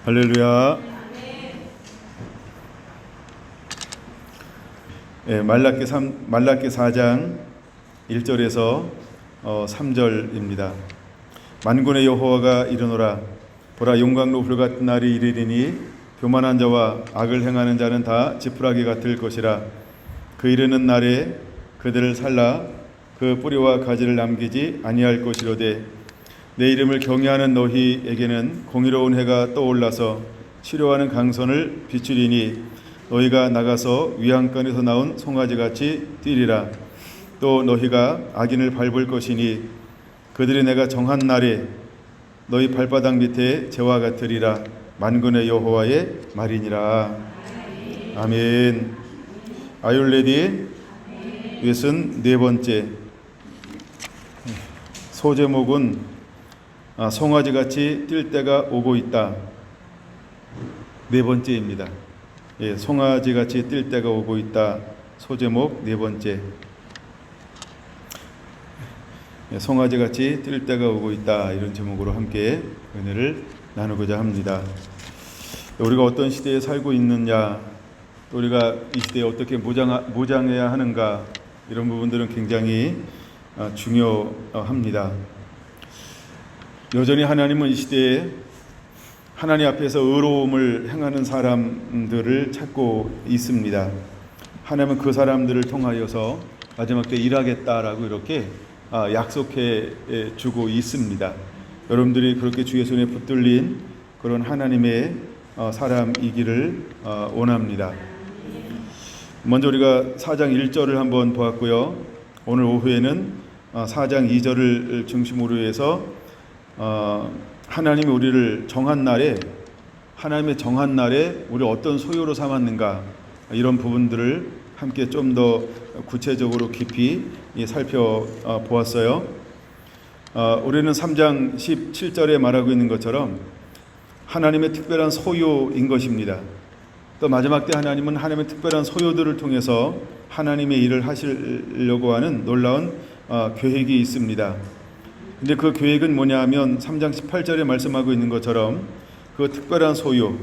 할렐루야. 말라기 4장 1절에서 3절입니다. 만군의 여호와가 이르노라. 보라, 용광로 불같은 날이 이르리니 교만한 자와 악을 행하는 자는 다 지푸라기 같을 것이라. 그 이르는 날에 그들을 살라 그 뿌리와 가지를 남기지 아니할 것이로되, 내 이름을 경외하는 너희에게는 공의로운 해가 떠올라서 치료하는 강선을 비추리니 너희가 나가서 위안간에서 나온 송아지같이 뛰리라. 또 너희가 악인을 밟을 것이니 그들이 내가 정한 날에 너희 발바닥 밑에 재와 같으리라. 만군의 여호와의 말이니라. 아멘. Are you ready? 64번째 소제목은 송아지같이 뛸 때가 오고 있다. 네 번째입니다. 송아지같이 뛸 때가 오고 있다. 소제목 네 번째. 송아지같이 뛸 때가 오고 있다. 이런 제목으로 함께 은혜를 나누고자 합니다. 우리가 어떤 시대에 살고 있느냐, 또 우리가 이 시대에 어떻게 무장해야 하는가, 이런 부분들은 굉장히 중요합니다. 여전히 하나님은 이 시대에 하나님 앞에서 의로움을 행하는 사람들을 찾고 있습니다. 하나님은 그 사람들을 통하여서 마지막 때 일하겠다라고 이렇게 약속해 주고 있습니다. 여러분들이 그렇게 주의 손에 붙들린 그런 하나님의 사람이기를 원합니다. 먼저 우리가 4장 1절을 한번 보았고요. 오늘 오후에는 4장 2절을 중심으로 해서 하나님이 우리를 하나님의 정한 날에 우리를 어떤 소유로 삼았는가, 이런 부분들을 함께 좀 더 구체적으로 깊이 살펴보았어요. 우리는 3장 17절에 말하고 있는 것처럼 하나님의 특별한 소유인 것입니다. 또 마지막 때 하나님은 하나님의 특별한 소유들을 통해서 하나님의 일을 하시려고 하는 놀라운 계획이 있습니다. 근데 그 계획은 뭐냐 하면 3장 18절에 말씀하고 있는 것처럼 그 특별한 소유,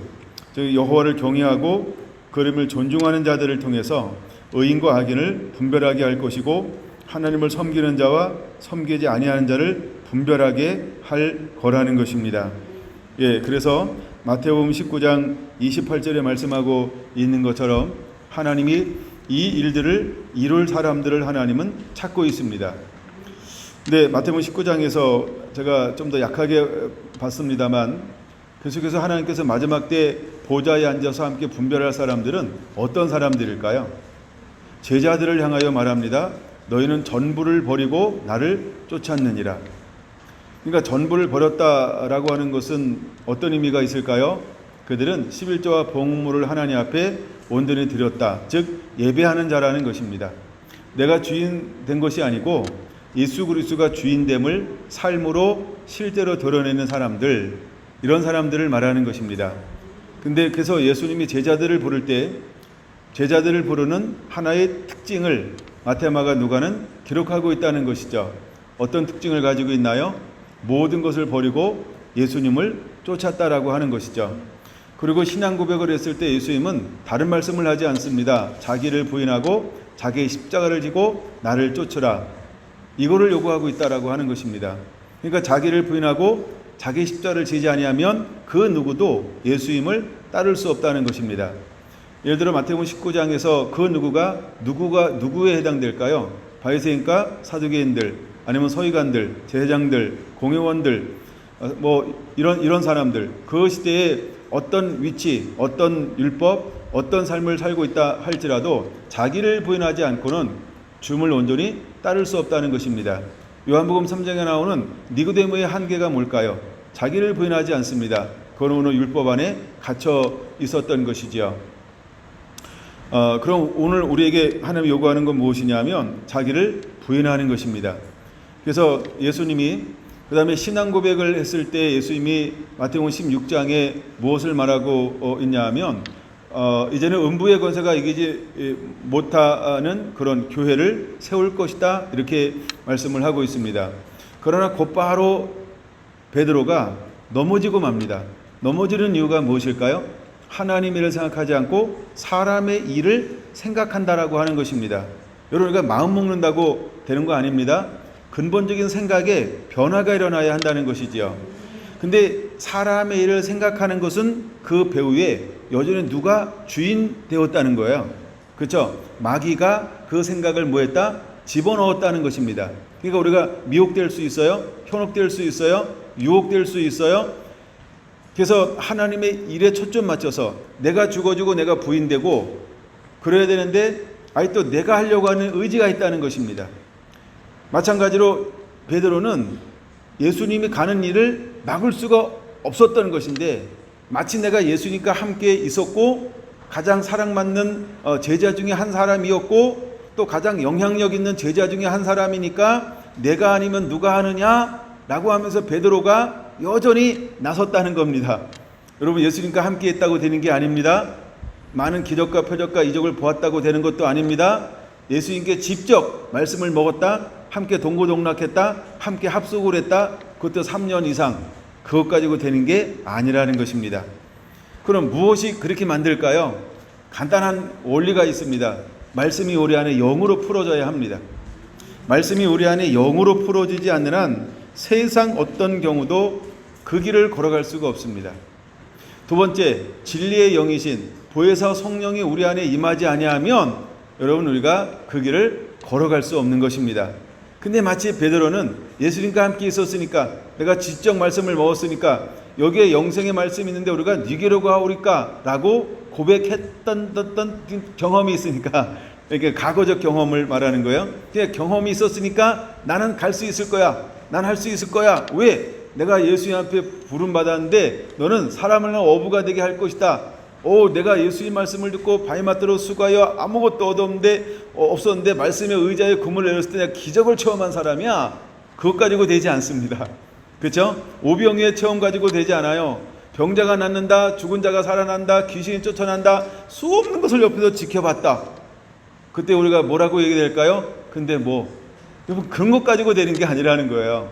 즉 여호와를 경외하고 그름을 존중하는 자들을 통해서 의인과 악인을 분별하게 할 것이고, 하나님을 섬기는 자와 섬기지 아니하는 자를 분별하게 할 거라는 것입니다. 그래서 마태복음 19장 28절에 말씀하고 있는 것처럼 하나님이 이 일들을 이룰 사람들을 하나님은 찾고 있습니다. 근데 마태복음 19장에서 제가 좀 더 약하게 봤습니다만, 계속해서 하나님께서 마지막 때 보좌에 앉아서 함께 분별할 사람들은 어떤 사람들일까요? 제자들을 향하여 말합니다. 너희는 전부를 버리고 나를 쫓았느니라. 그러니까 전부를 버렸다라고 하는 것은 어떤 의미가 있을까요? 그들은 11조와 봉물을 하나님 앞에 온전히 드렸다. 즉 예배하는 자라는 것입니다. 내가 주인 된 것이 아니고 예수 그리스도가 주인됨을 삶으로 실제로 드러내는 사람들, 이런 사람들을 말하는 것입니다. 근데 그래서 예수님이 제자들을 부를 때 제자들을 부르는 하나의 특징을 마태, 마가, 누가는 기록하고 있다는 것이죠. 어떤 특징을 가지고 있나요? 모든 것을 버리고 예수님을 쫓았다라고 하는 것이죠. 그리고 신앙 고백을 했을 때 예수님은 다른 말씀을 하지 않습니다. 자기를 부인하고 자기의 십자가를 지고 나를 쫓으라, 이거를 요구하고 있다라고 하는 것입니다. 그러니까 자기를 부인하고 자기 십자가를 지지 아니하면 그 누구도 예수님을 따를 수 없다는 것입니다. 예를 들어 마태복음 19장에서 그 누구에 해당될까요? 바리새인과 사두개인들, 아니면 서기관들, 제사장들, 공회원들, 이런 사람들, 그 시대에 어떤 위치, 어떤 율법, 어떤 삶을 살고 있다 할지라도 자기를 부인하지 않고는 주님을 온전히 따를 수 없다는 것입니다. 요한복음 3장에 나오는 니고데모의 한계가 뭘까요? 자기를 부인하지 않습니다. 그건 오늘 율법 안에 갇혀 있었던 것이지요. 그럼 오늘 우리에게 하나님이 요구하는 건 무엇이냐면 자기를 부인하는 것입니다. 그래서 예수님이 그 다음에 신앙 고백을 했을 때 예수님이 마태복음 16장에 무엇을 말하고 있냐 하면 이제는 음부의 권세가 이기지 못하는 그런 교회를 세울 것이다, 이렇게 말씀을 하고 있습니다. 그러나 곧바로 베드로가 넘어지고 맙니다. 넘어지는 이유가 무엇일까요? 하나님의 일을 생각하지 않고 사람의 일을 생각한다라고 하는 것입니다. 여러분, 우리가 마음 먹는다고 되는 거 아닙니다. 근본적인 생각에 변화가 일어나야 한다는 것이지요. 근데 사람의 일을 생각하는 것은 그 배후에 여전히 누가 주인 되었다는 거예요. 그렇죠? 마귀가 그 생각을 뭐했다? 집어넣었다는 것입니다. 그러니까 우리가 미혹될 수 있어요. 현혹될 수 있어요. 유혹될 수 있어요. 그래서 하나님의 일에 초점 맞춰서 내가 죽어주고 내가 부인되고 그래야 되는데 또 내가 하려고 하는 의지가 있다는 것입니다. 마찬가지로 베드로는 예수님이 가는 일을 막을 수가 없었던 것인데 마치 내가 예수님과 함께 있었고 가장 사랑받는 제자 중에 한 사람이었고 또 가장 영향력 있는 제자 중에 한 사람이니까 내가 아니면 누가 하느냐라고 하면서 베드로가 여전히 나섰다는 겁니다. 여러분, 예수님과 함께 했다고 되는 게 아닙니다. 많은 기적과 표적과 이적을 보았다고 되는 것도 아닙니다. 예수님께 직접 말씀을 먹었다, 함께 동고동락했다, 함께 합숙을 했다, 그것도 3년 이상, 그것 가지고 되는 게 아니라는 것입니다. 그럼 무엇이 그렇게 만들까요? 간단한 원리가 있습니다. 말씀이 우리 안에 영으로 풀어져야 합니다. 말씀이 우리 안에 영으로 풀어지지 않는 한 세상 어떤 경우도 그 길을 걸어갈 수가 없습니다. 두 번째, 진리의 영이신 보혜사 성령이 우리 안에 임하지 아니하면 여러분, 우리가 그 길을 걸어갈 수 없는 것입니다. 근데 마치 베드로는 예수님과 함께 있었으니까, 내가 지적 말씀을 먹었으니까 여기에 영생의 말씀이 있는데 우리가 니게로 가오리까 라고 고백했던 경험이 있으니까, 이렇게 과거적 경험을 말하는 거예요. 그냥 경험이 있었으니까 나는 갈 수 있을 거야, 난 할 수 있을 거야. 왜? 내가 예수님 앞에 부름받았는데 너는 사람을 어부가 되게 할 것이다. 내가 예수님 말씀을 듣고 바위마트로 수고하여 아무것도 없었는데 말씀에 의지하여 금을 내렸을 때 내가 기적을 체험한 사람이야. 그것 가지고 되지 않습니다. 그렇죠? 오병이의 체험 가지고 되지 않아요. 병자가 낫는다, 죽은 자가 살아난다, 귀신이 쫓아난다, 수없는 것을 옆에서 지켜봤다. 그때 우리가 뭐라고 얘기될까요? 근데 여러분, 그런 것 가지고 되는 게 아니라는 거예요.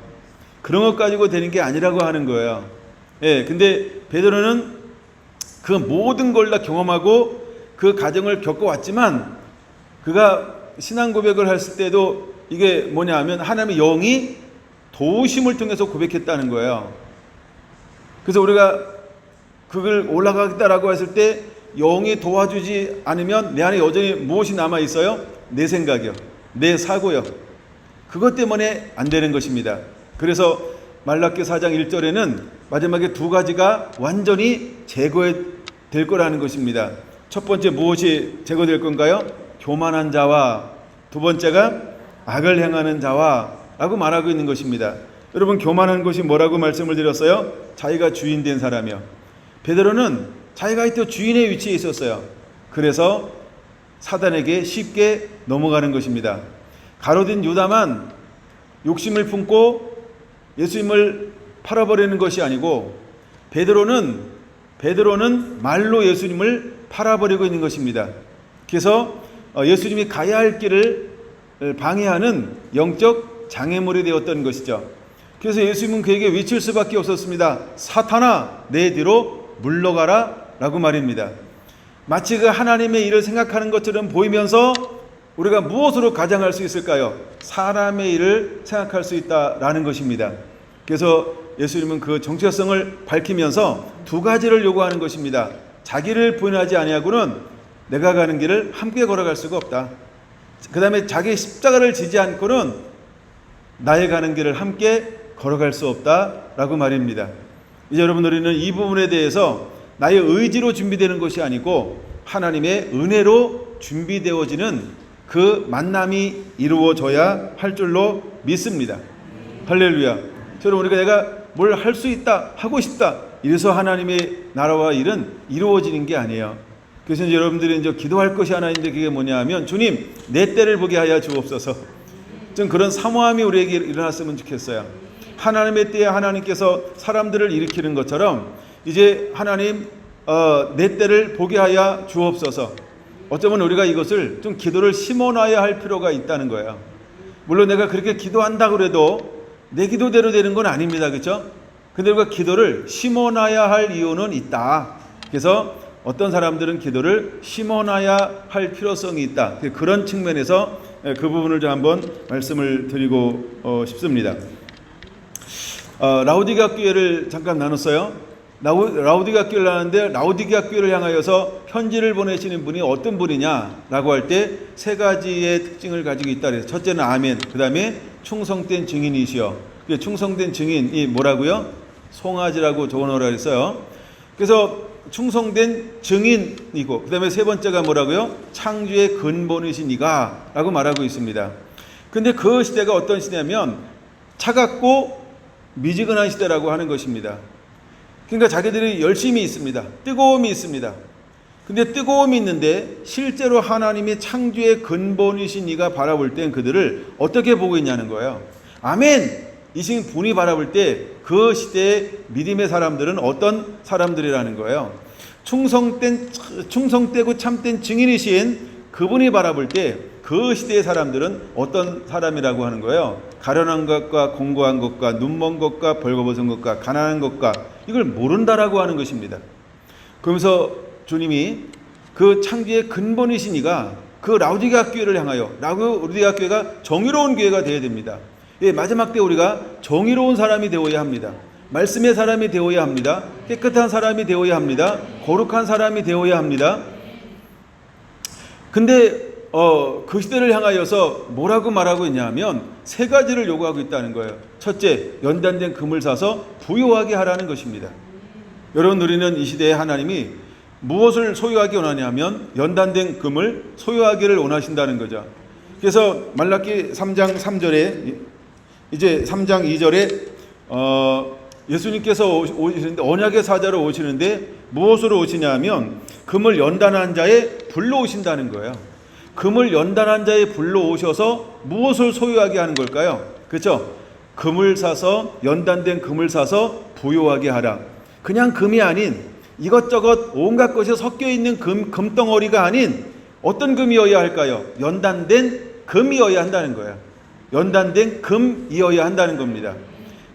그런 것 가지고 되는 게 아니라고 하는 거예요. 근데 베드로는 그 모든 걸 다 경험하고 그 과정을 겪어왔지만 그가 신앙 고백을 했을 때도 이게 뭐냐 하면 하나님의 영이 도우심을 통해서 고백했다는 거예요. 그래서 우리가 그걸 올라가겠다라고 했을 때 영이 도와주지 않으면 내 안에 여전히 무엇이 남아있어요? 내 생각이요, 내 사고요. 그것 때문에 안 되는 것입니다. 그래서 말라기 4장 1절에는 마지막에 두 가지가 완전히 제거될 거라는 것입니다. 첫 번째, 무엇이 제거될 건가요? 교만한 자와, 두 번째가 악을 행하는 자와 라고 말하고 있는 것입니다. 여러분, 교만한 것이 뭐라고 말씀을 드렸어요? 자기가 주인 된 사람이요. 베드로는 자기가 또 주인의 위치에 있었어요. 그래서 사단에게 쉽게 넘어가는 것입니다. 가로된 유다만 욕심을 품고 예수님을 팔아버리는 것이 아니고 베드로는 말로 예수님을 팔아버리고 있는 것입니다. 그래서 예수님이 가야 할 길을 방해하는 영적 장애물이 되었던 것이죠. 그래서 예수님은 그에게 외칠 수밖에 없었습니다. 사탄아, 내 뒤로 물러가라 라고 말입니다. 마치 그 하나님의 일을 생각하는 것처럼 보이면서 우리가 무엇으로 가장할 수 있을까요? 사람의 일을 생각할 수 있다라는 것입니다. 그래서 예수님은 그 정체성을 밝히면서 두 가지를 요구하는 것입니다. 자기를 부인하지 아니하고는 내가 가는 길을 함께 걸어갈 수가 없다. 그 다음에 자기 십자가를 지지 않고는 나의 가는 길을 함께 걸어갈 수 없다라고 말입니다. 이제 여러분, 우리는 이 부분에 대해서 나의 의지로 준비되는 것이 아니고 하나님의 은혜로 준비되어지는 그 만남이 이루어져야 할 줄로 믿습니다. 할렐루야. 여러분, 우리가 내가 뭘 할 수 있다, 하고 싶다, 이래서 하나님의 나라와 일은 이루어지는 게 아니에요. 그래서 이제 여러분들이 이제 기도할 것이 하나 있는데 그게 뭐냐 하면, 주님, 내 때를 보게 하여 주옵소서. 좀 그런 사모함이 우리에게 일어났으면 좋겠어요. 하나님의 때에 하나님께서 사람들을 일으키는 것처럼 이제 하나님, 내 때를 보게 하여 주옵소서. 어쩌면 우리가 이것을 좀 기도를 심어놔야 할 필요가 있다는 거예요. 물론 내가 그렇게 기도한다고 해도 내 기도대로 되는 건 아닙니다. 그렇죠? 근데 우리가 기도를 심어놔야 할 이유는 있다. 그래서 어떤 사람들은 기도를 심어놔야 할 필요성이 있다. 그런 측면에서 그 부분을 좀 한번 말씀을 드리고 싶습니다. 라오디게아 교회를 잠깐 나눴어요. 라오디게아 교회를 나눴는데 라오디게아 교회를 향하여서 편지를 보내시는 분이 어떤 분이냐라고 할 때 세 가지의 특징을 가지고 있다 그래서 첫째는 아멘, 그 다음에 충성된 증인이시여. 충성된 증인이 뭐라고요? 송아지라고 적어놓으라 그랬어요. 그래서 충성된 증인이고 그 다음에 세 번째가 뭐라고요? 창조의 근본이신 이가 라고 말하고 있습니다. 근데 그 시대가 어떤 시대냐면 차갑고 미지근한 시대라고 하는 것입니다. 그러니까 자기들이 열심히 있습니다. 뜨거움이 있습니다. 근데 뜨거움이 있는데 실제로 하나님이 창조의 근본이신 이가 바라볼 땐 그들을 어떻게 보고 있냐는 거예요. 아멘! 이신 분이 바라볼 때 그 시대의 믿음의 사람들은 어떤 사람들이라는 거예요. 충성되고 참된 증인이신 그분이 바라볼 때 그 시대의 사람들은 어떤 사람이라고 하는 거예요. 가련한 것과 공고한 것과 눈먼 것과 벌거벗은 것과 가난한 것과 이걸 모른다라고 하는 것입니다. 그러면서 주님이 그 창조의 근본이신 이가 그 라오디게아 교회를 향하여 라오디게아 교회가 정의로운 교회가 되어야 됩니다. 예, 마지막 때 우리가 정의로운 사람이 되어야 합니다. 말씀의 사람이 되어야 합니다. 깨끗한 사람이 되어야 합니다. 거룩한 사람이 되어야 합니다. 근데 그 시대를 향하여서 뭐라고 말하고 있냐면 세 가지를 요구하고 있다는 거예요. 첫째, 연단된 금을 사서 부요하게 하라는 것입니다. 여러분, 우리는 이 시대에 하나님이 무엇을 소유하기 원하냐면 연단된 금을 소유하기를 원하신다는 거죠. 그래서 말라기 3장 3절에 이제 3장 2절에 예수님께서 오시는데 언약의 사자로 오시는데 무엇으로 오시냐면 금을 연단한 자의 불로 오신다는 거예요. 금을 연단한 자의 불로 오셔서 무엇을 소유하게 하는 걸까요? 그렇죠? 금을 사서 연단된 금을 사서 부요하게 하라. 그냥 금이 아닌 이것저것 온갖 것이 섞여 있는 금덩어리가 아닌 어떤 금이어야 할까요? 연단된 금이어야 한다는 거예요. 연단된 금이어야 한다는 겁니다.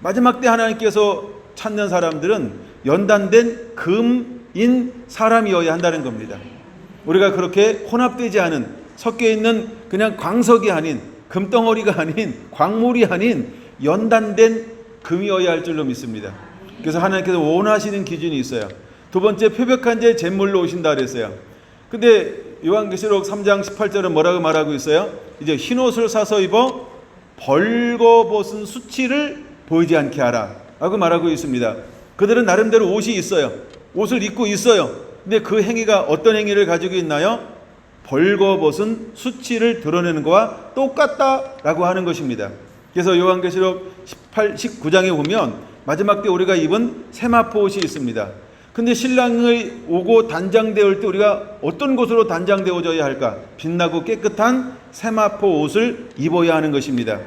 마지막 때 하나님께서 찾는 사람들은 연단된 금인 사람이어야 한다는 겁니다. 우리가 그렇게 혼합되지 않은 섞여 있는 그냥 광석이 아닌 금덩어리가 아닌 광물이 아닌 연단된 금이어야 할 줄로 믿습니다. 그래서 하나님께서 원하시는 기준이 있어요. 두 번째, 표백한 자의 잿물로 오신다 그랬어요. 근데 요한계시록 3장 18절은 뭐라고 말하고 있어요? 이제 흰옷을 사서 입어 벌거벗은 수치를 보이지 않게 하라 라고 말하고 있습니다. 그들은 나름대로 옷이 있어요. 옷을 입고 있어요. 근데 그 행위가 어떤 행위를 가지고 있나요? 벌거벗은 수치를 드러내는 것과 똑같다라고 하는 것입니다. 그래서 요한계시록 19장에 보면 마지막 때 우리가 입은 세마포 옷이 있습니다. 근데 신랑이 오고 단장되어 때 우리가 어떤 곳으로 단장되어져야 할까? 빛나고 깨끗한 세마포 옷을 입어야 하는 것입니다.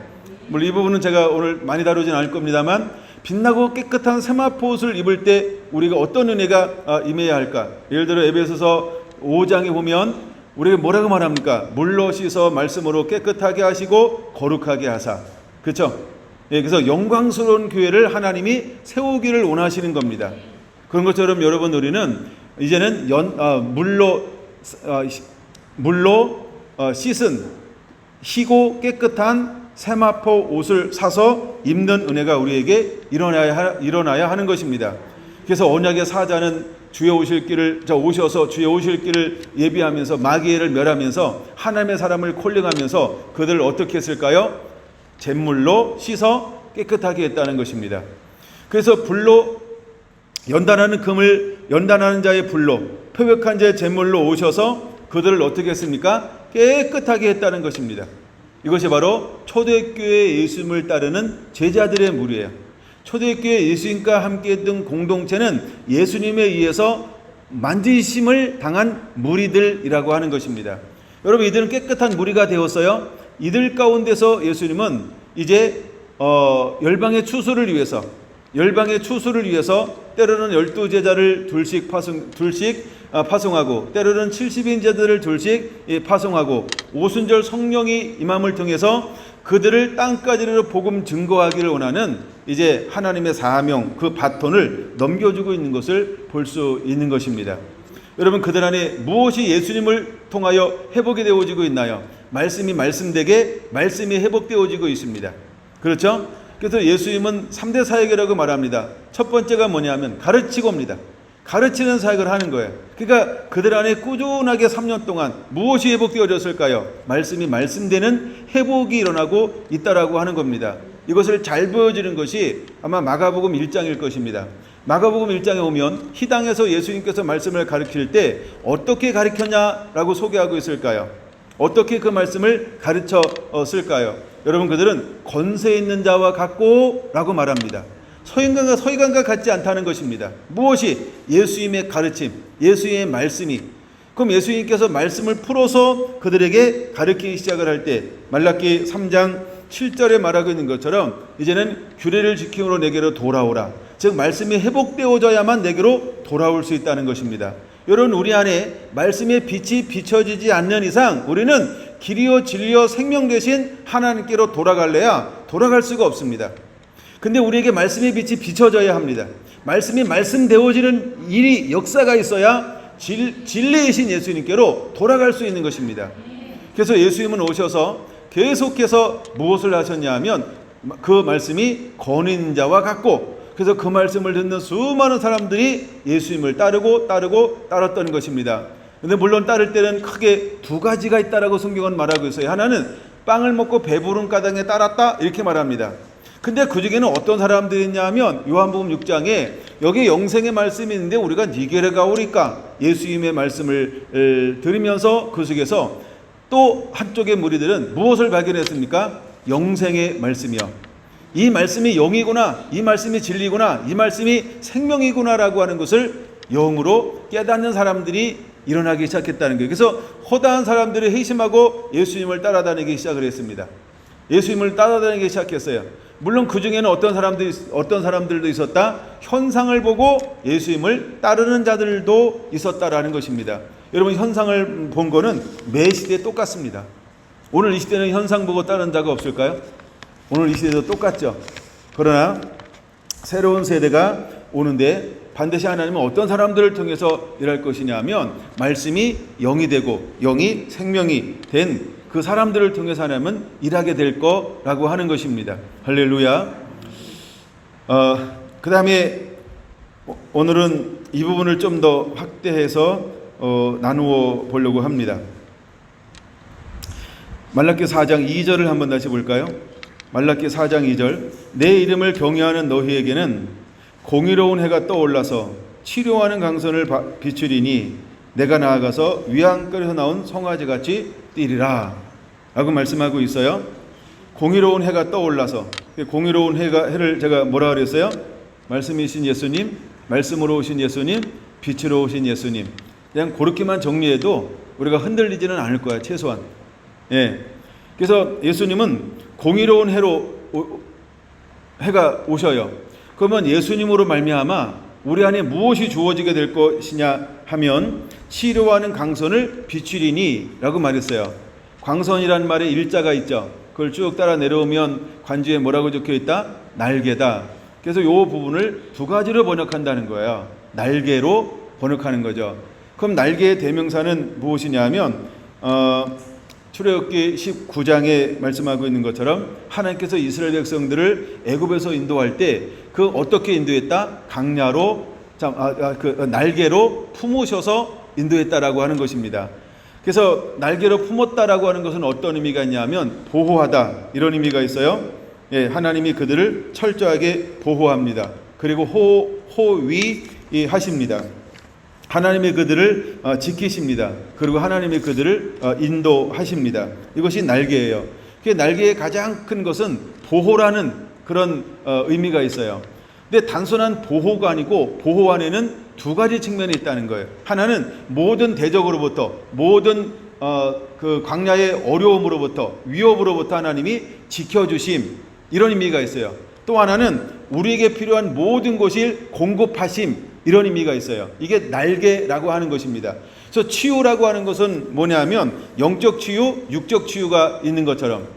물론 이 부분은 제가 오늘 많이 다루진 않을 겁니다만 빛나고 깨끗한 세마포 옷을 입을 때 우리가 어떤 은혜가 임해야 할까? 예를 들어 에베소서 5장에 보면 우리가 뭐라고 말합니까? 물로 씻어 말씀으로 깨끗하게 하시고 거룩하게 하사. 그렇죠? 예, 그래서 영광스러운 교회를 하나님이 세우기를 원하시는 겁니다. 그런 것처럼 여러분, 우리는 이제는 물로 씻은 희고 깨끗한 세마포 옷을 사서 입는 은혜가 우리에게 일어나야 하는 것입니다. 그래서 언약의 사자는 주의 오실 길을 오셔서 주의 오실 길을 예비하면서 마귀를 멸하면서 하나님의 사람을 콜링하면서 그들을 어떻게 했을까요? 잿물로 씻어 깨끗하게 했다는 것입니다. 그래서 불로 연단하는 금을 연단하는 자의 불로 표백한 자의 잿물로 오셔서 그들을 어떻게 했습니까? 깨끗하게 했다는 것입니다. 이것이 바로 초대교회 예수님을 따르는 제자들의 무리예요. 초대교회 예수님과 함께 했던 공동체는 예수님에 의해서 만지심을 당한 무리들이라고 하는 것입니다. 여러분, 이들은 깨끗한 무리가 되었어요. 이들 가운데서 예수님은 이제 열방의 추수를 위해서 때로는 12제자를 둘씩 파송하고 때로는 70인자들을 둘씩 파송하고 오순절 성령이 임함을 통해서 그들을 땅까지로 복음 증거하기를 원하는 이제 하나님의 사명, 그 바톤을 넘겨주고 있는 것을 볼 수 있는 것입니다. 여러분, 그들 안에 무엇이 예수님을 통하여 회복이 되어지고 있나요? 말씀이 말씀되게 말씀이 회복되어지고 있습니다. 그렇죠? 그래서 예수님은 3대 사역이라고 말합니다. 첫 번째가 뭐냐면 가르치고입니다. 가르치는 사역을 하는 거예요. 그러니까 그들 안에 꾸준하게 3년 동안 무엇이 회복되어졌을까요? 말씀이 말씀되는 회복이 일어나고 있다라고 하는 겁니다. 이것을 잘 보여주는 것이 아마 마가복음 1장일 것입니다. 마가복음 1장에 오면 희당에서 예수님께서 말씀을 가르칠 때 어떻게 가르쳤냐라고 소개하고 있을까요? 어떻게 그 말씀을 가르쳤을까요? 여러분, 그들은 권세 있는 자와 같고 라고 말합니다. 서기관과 같지 않다는 것입니다. 무엇이? 예수님의 가르침, 예수님의 말씀이. 그럼 예수님께서 말씀을 풀어서 그들에게 가르치기 시작을 할 때 말라기 3장 7절에 말하고 있는 것처럼 이제는 규례를 지킴으로 내게로 돌아오라. 즉 말씀이 회복되어져야만 내게로 돌아올 수 있다는 것입니다. 여러분, 우리 안에 말씀의 빛이 비춰지지 않는 이상 우리는 길이요 진리요 생명 되신 하나님께로 돌아갈래야 돌아갈 수가 없습니다. 근데 우리에게 말씀의 빛이 비춰져야 합니다. 말씀이 말씀되어지는 일이 역사가 있어야 진리이신 예수님께로 돌아갈 수 있는 것입니다. 그래서 예수님은 오셔서 계속해서 무엇을 하셨냐 하면 그 말씀이 권위인 자와 같고, 그래서 그 말씀을 듣는 수많은 사람들이 예수님을 따랐던 것입니다. 근데 물론 따를 때는 크게 두 가지가 있다라고 성경은 말하고 있어요. 하나는 빵을 먹고 배부른 까닭에 따랐다 이렇게 말합니다. 근데 그 중에는 어떤 사람들이 있냐 하면 요한복음 6장에 여기 영생의 말씀이 있는데 우리가 니게르 가오리까 예수님의 말씀을 들으면서 그 속에서 또 한쪽의 무리들은 무엇을 발견했습니까? 영생의 말씀이요. 이 말씀이 영이구나, 이 말씀이 진리구나, 이 말씀이 생명이구나라고 하는 것을 영으로 깨닫는 사람들이 일어나기 시작했다는 거예요. 그래서 허다한 사람들이 회심하고 예수님을 따라다니기 시작을 했습니다. 예수님을 따라다니기 시작했어요. 물론 그 중에는 어떤 사람들도 있었다. 현상을 보고 예수님을 따르는 자들도 있었다라는 것입니다. 여러분, 현상을 본 거는 매 시대에 똑같습니다. 오늘 이 시대는 현상 보고 따르는 자가 없을까요? 오늘 이 시대도 똑같죠. 그러나 새로운 세대가 오는데 반드시 하나님은 어떤 사람들을 통해서 일할 것이냐 하면 말씀이 영이 되고 영이 생명이 된 그 사람들을 통해서 하나님은 일하게 될 거라고 하는 것입니다. 할렐루야. 그 다음에 오늘은 이 부분을 좀 더 확대해서 나누어 보려고 합니다. 말라기 4장 2절을 한번 다시 볼까요? 말라기 4장 2절. 내 이름을 경외하는 너희에게는 공의로운 해가 떠올라서 치료하는 강선을 비추리니 내가 나아가서 위안결에서 나온 송아지같이 뛰리라 라고 말씀하고 있어요. 공의로운 해가 떠올라서, 공의로운 해를 제가 뭐라 그랬어요? 말씀이신 예수님, 말씀으로 오신 예수님, 빛으로 오신 예수님. 그냥 그렇게만 정리해도 우리가 흔들리지는 않을 거야, 최소한. 예. 그래서 예수님은 공의로운 해가 오셔요. 그러면 예수님으로 말미암아 우리 안에 무엇이 주어지게 될 것이냐 하면 치료하는 강선을 비추리니 라고 말했어요. 광선이라는 말에 일자가 있죠. 그걸 쭉 따라 내려오면 관주에 뭐라고 적혀 있다? 날개다. 그래서 이 부분을 두 가지로 번역한다는 거예요. 날개로 번역하는 거죠. 그럼 날개의 대명사는 무엇이냐 하면 출애굽기 19장에 말씀하고 있는 것처럼 하나님께서 이스라엘 백성들을 애굽에서 인도할 때 그 어떻게 인도했다? 강야로 날개로 품으셔서 인도했다라고 하는 것입니다. 그래서 날개로 품었다라고 하는 것은 어떤 의미가 있냐면 보호하다 이런 의미가 있어요. 예, 하나님이 그들을 철저하게 보호합니다. 그리고 호위하십니다. 하나님이 그들을 지키십니다. 그리고 하나님이 그들을 인도하십니다. 이것이 날개예요. 그 날개의 가장 큰 것은 보호라는 그런 의미가 있어요. 근데 단순한 보호가 아니고 보호 안에는 두 가지 측면이 있다는 거예요. 하나는 모든 대적으로부터, 모든 그 광야의 어려움으로부터, 위협으로부터 하나님이 지켜주심, 이런 의미가 있어요. 또 하나는 우리에게 필요한 모든 것을 공급하심, 이런 의미가 있어요. 이게 날개라고 하는 것입니다. 그래서 치유라고 하는 것은 뭐냐면 영적 치유, 육적 치유가 있는 것처럼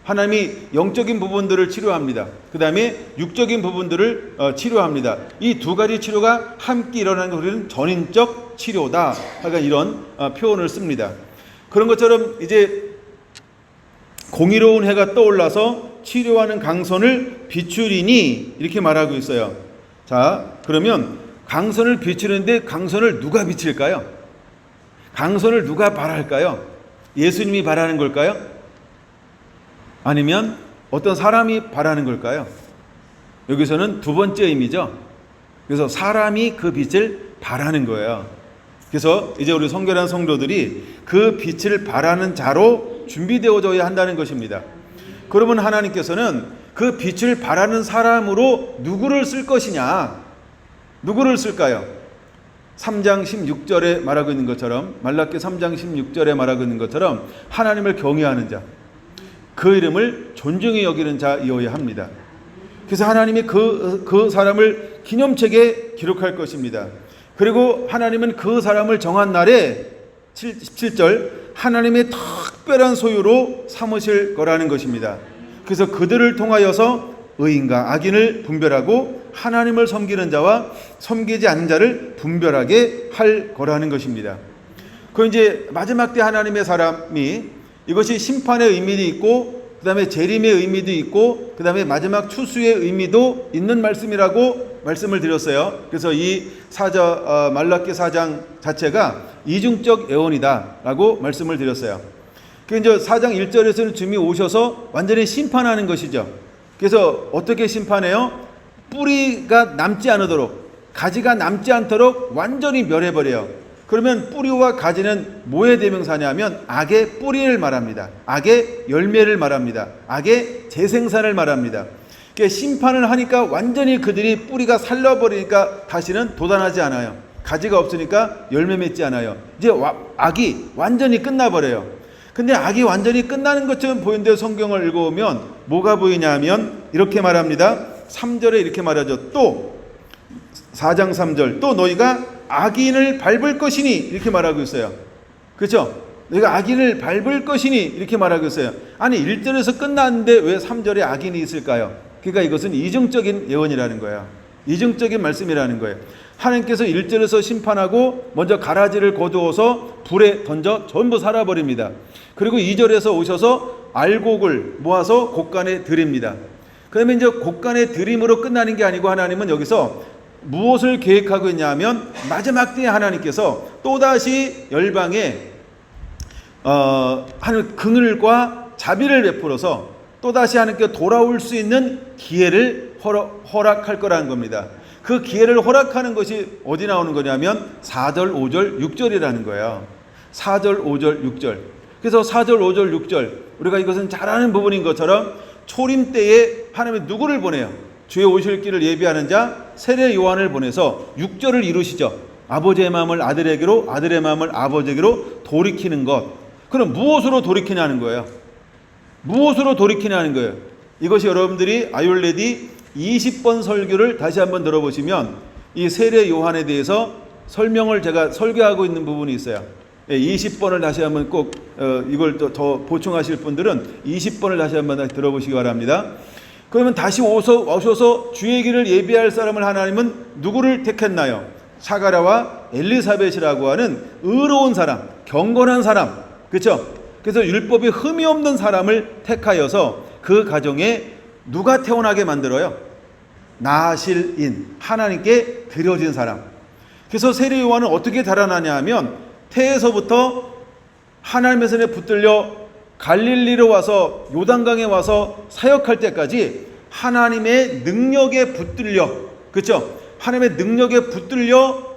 하나님이 영적인 부분들을 치료합니다. 그 다음에 육적인 부분들을 치료합니다. 이 두 가지 치료가 함께 일어나는 걸 우리는 전인적 치료다. 하여간 이런 표현을 씁니다. 그런 것처럼 이제 공의로운 해가 떠올라서 치료하는 강선을 비추리니 이렇게 말하고 있어요. 자, 그러면 강선을 비추는데 강선을 누가 비칠까요? 강선을 누가 발할까요? 예수님이 발하는 걸까요? 아니면 어떤 사람이 발하는 걸까요? 여기서는 두 번째 의미죠. 그래서 사람이 그 빛을 발하는 거예요. 그래서 이제 우리 성결한 성도들이 그 빛을 발하는 자로 준비되어져야 한다는 것입니다. 그러면 하나님께서는 그 빛을 발하는 사람으로 누구를 쓸 것이냐? 누구를 쓸까요? 3장 16절에 말하고 있는 것처럼, 말라기 3장 16절에 말하고 있는 것처럼 하나님을 경외하는 자, 그 이름을 존중히 여기는 자이어야 합니다. 그래서 하나님이 그 사람을 기념책에 기록할 것입니다. 그리고 하나님은 그 사람을 정한 날에 17절 하나님의 특별한 소유로 삼으실 거라는 것입니다. 그래서 그들을 통하여서 의인과 악인을 분별하고 하나님을 섬기는 자와 섬기지 않는 자를 분별하게 할 거라는 것입니다. 그 이제 마지막 때 하나님의 사람이 이것이 심판의 의미도 있고 그 다음에 재림의 의미도 있고 그 다음에 마지막 추수의 의미도 있는 말씀이라고 말씀을 드렸어요. 그래서 이 말라기 4장 자체가 이중적 예언이다 라고 말씀을 드렸어요. 그 이제 4장 1절에서는 주님이 오셔서 완전히 심판하는 것이죠. 그래서 어떻게 심판해요? 뿌리가 남지 않도록, 가지가 남지 않도록 완전히 멸해버려요. 그러면 뿌리와 가지는 뭐의 대명사냐면 악의 뿌리를 말합니다. 악의 열매를 말합니다. 악의 재생산을 말합니다. 심판을 하니까 완전히 그들이 뿌리가 살려버리니까 다시는 돋아나지 않아요. 가지가 없으니까 열매 맺지 않아요. 이제 악이 완전히 끝나버려요. 근데 악이 완전히 끝나는 것처럼 보이는데 성경을 읽어보면 뭐가 보이냐면 이렇게 말합니다. 3절에 이렇게 말하죠. 또 4장 3절 또 너희가 악인을 밟을 것이니 이렇게 말하고 있어요. 그렇죠? 너희가 악인을 밟을 것이니 이렇게 말하고 있어요. 아니 1절에서 끝났는데 왜 3절에 악인이 있을까요? 그러니까 이것은 이중적인 예언이라는 거예요. 이중적인 말씀이라는 거예요. 하나님께서 1절에서 심판하고 먼저 가라지를 거두어서 불에 던져 전부 살아버립니다. 그리고 2절에서 오셔서 알곡을 모아서 곡간에 드립니다. 그러면 이제 곡간에 드림으로 끝나는 게 아니고 하나님은 여기서 무엇을 계획하고 있냐면 마지막 때에 하나님께서 또다시 열방에 하는 긍휼과 자비를 베풀어서 또다시 하나님께 돌아올 수 있는 기회를 허락할 거라는 겁니다. 그 기회를 허락하는 것이 어디 나오는 거냐면 4절, 5절, 6절이라는 거예요. 4절, 5절, 6절. 그래서 4절, 5절, 6절 우리가 이것은 잘 아는 부분인 것처럼 초림 때에 하나님이 누구를 보내요? 주의 오실 길을 예비하는 자 세례 요한을 보내서 6절을 이루시죠. 아버지의 마음을 아들에게로 아들의 마음을 아버지에게로 돌이키는 것. 그럼 무엇으로 돌이키냐는 거예요. 무엇으로 돌이키냐는 거예요. 이것이 여러분들이 아율레디 20번 설교를 다시 한번 들어보시면 이 세례 요한에 대해서 설명을 제가 설교하고 있는 부분이 있어요. 20번을 다시 한번 꼭 이걸 더 보충하실 분들은 20번을 다시 한번 들어보시기 바랍니다. 그러면 다시 오셔서 주의 길을 예비할 사람을 하나님은 누구를 택했나요? 사가랴와 엘리사벳이라고 하는 의로운 사람, 경건한 사람, 그렇죠? 그래서 율법에 흠이 없는 사람을 택하여서 그 가정에 누가 태어나게 만들어요? 나실인, 하나님께 드려진 사람. 그래서 세례 요한은 어떻게 달아나냐 하면 태에서부터 하나님의 손에 붙들려 갈릴리로 와서 요단강에 와서 사역할 때까지 하나님의 능력에 붙들려, 그렇죠? 하나님의 능력에 붙들려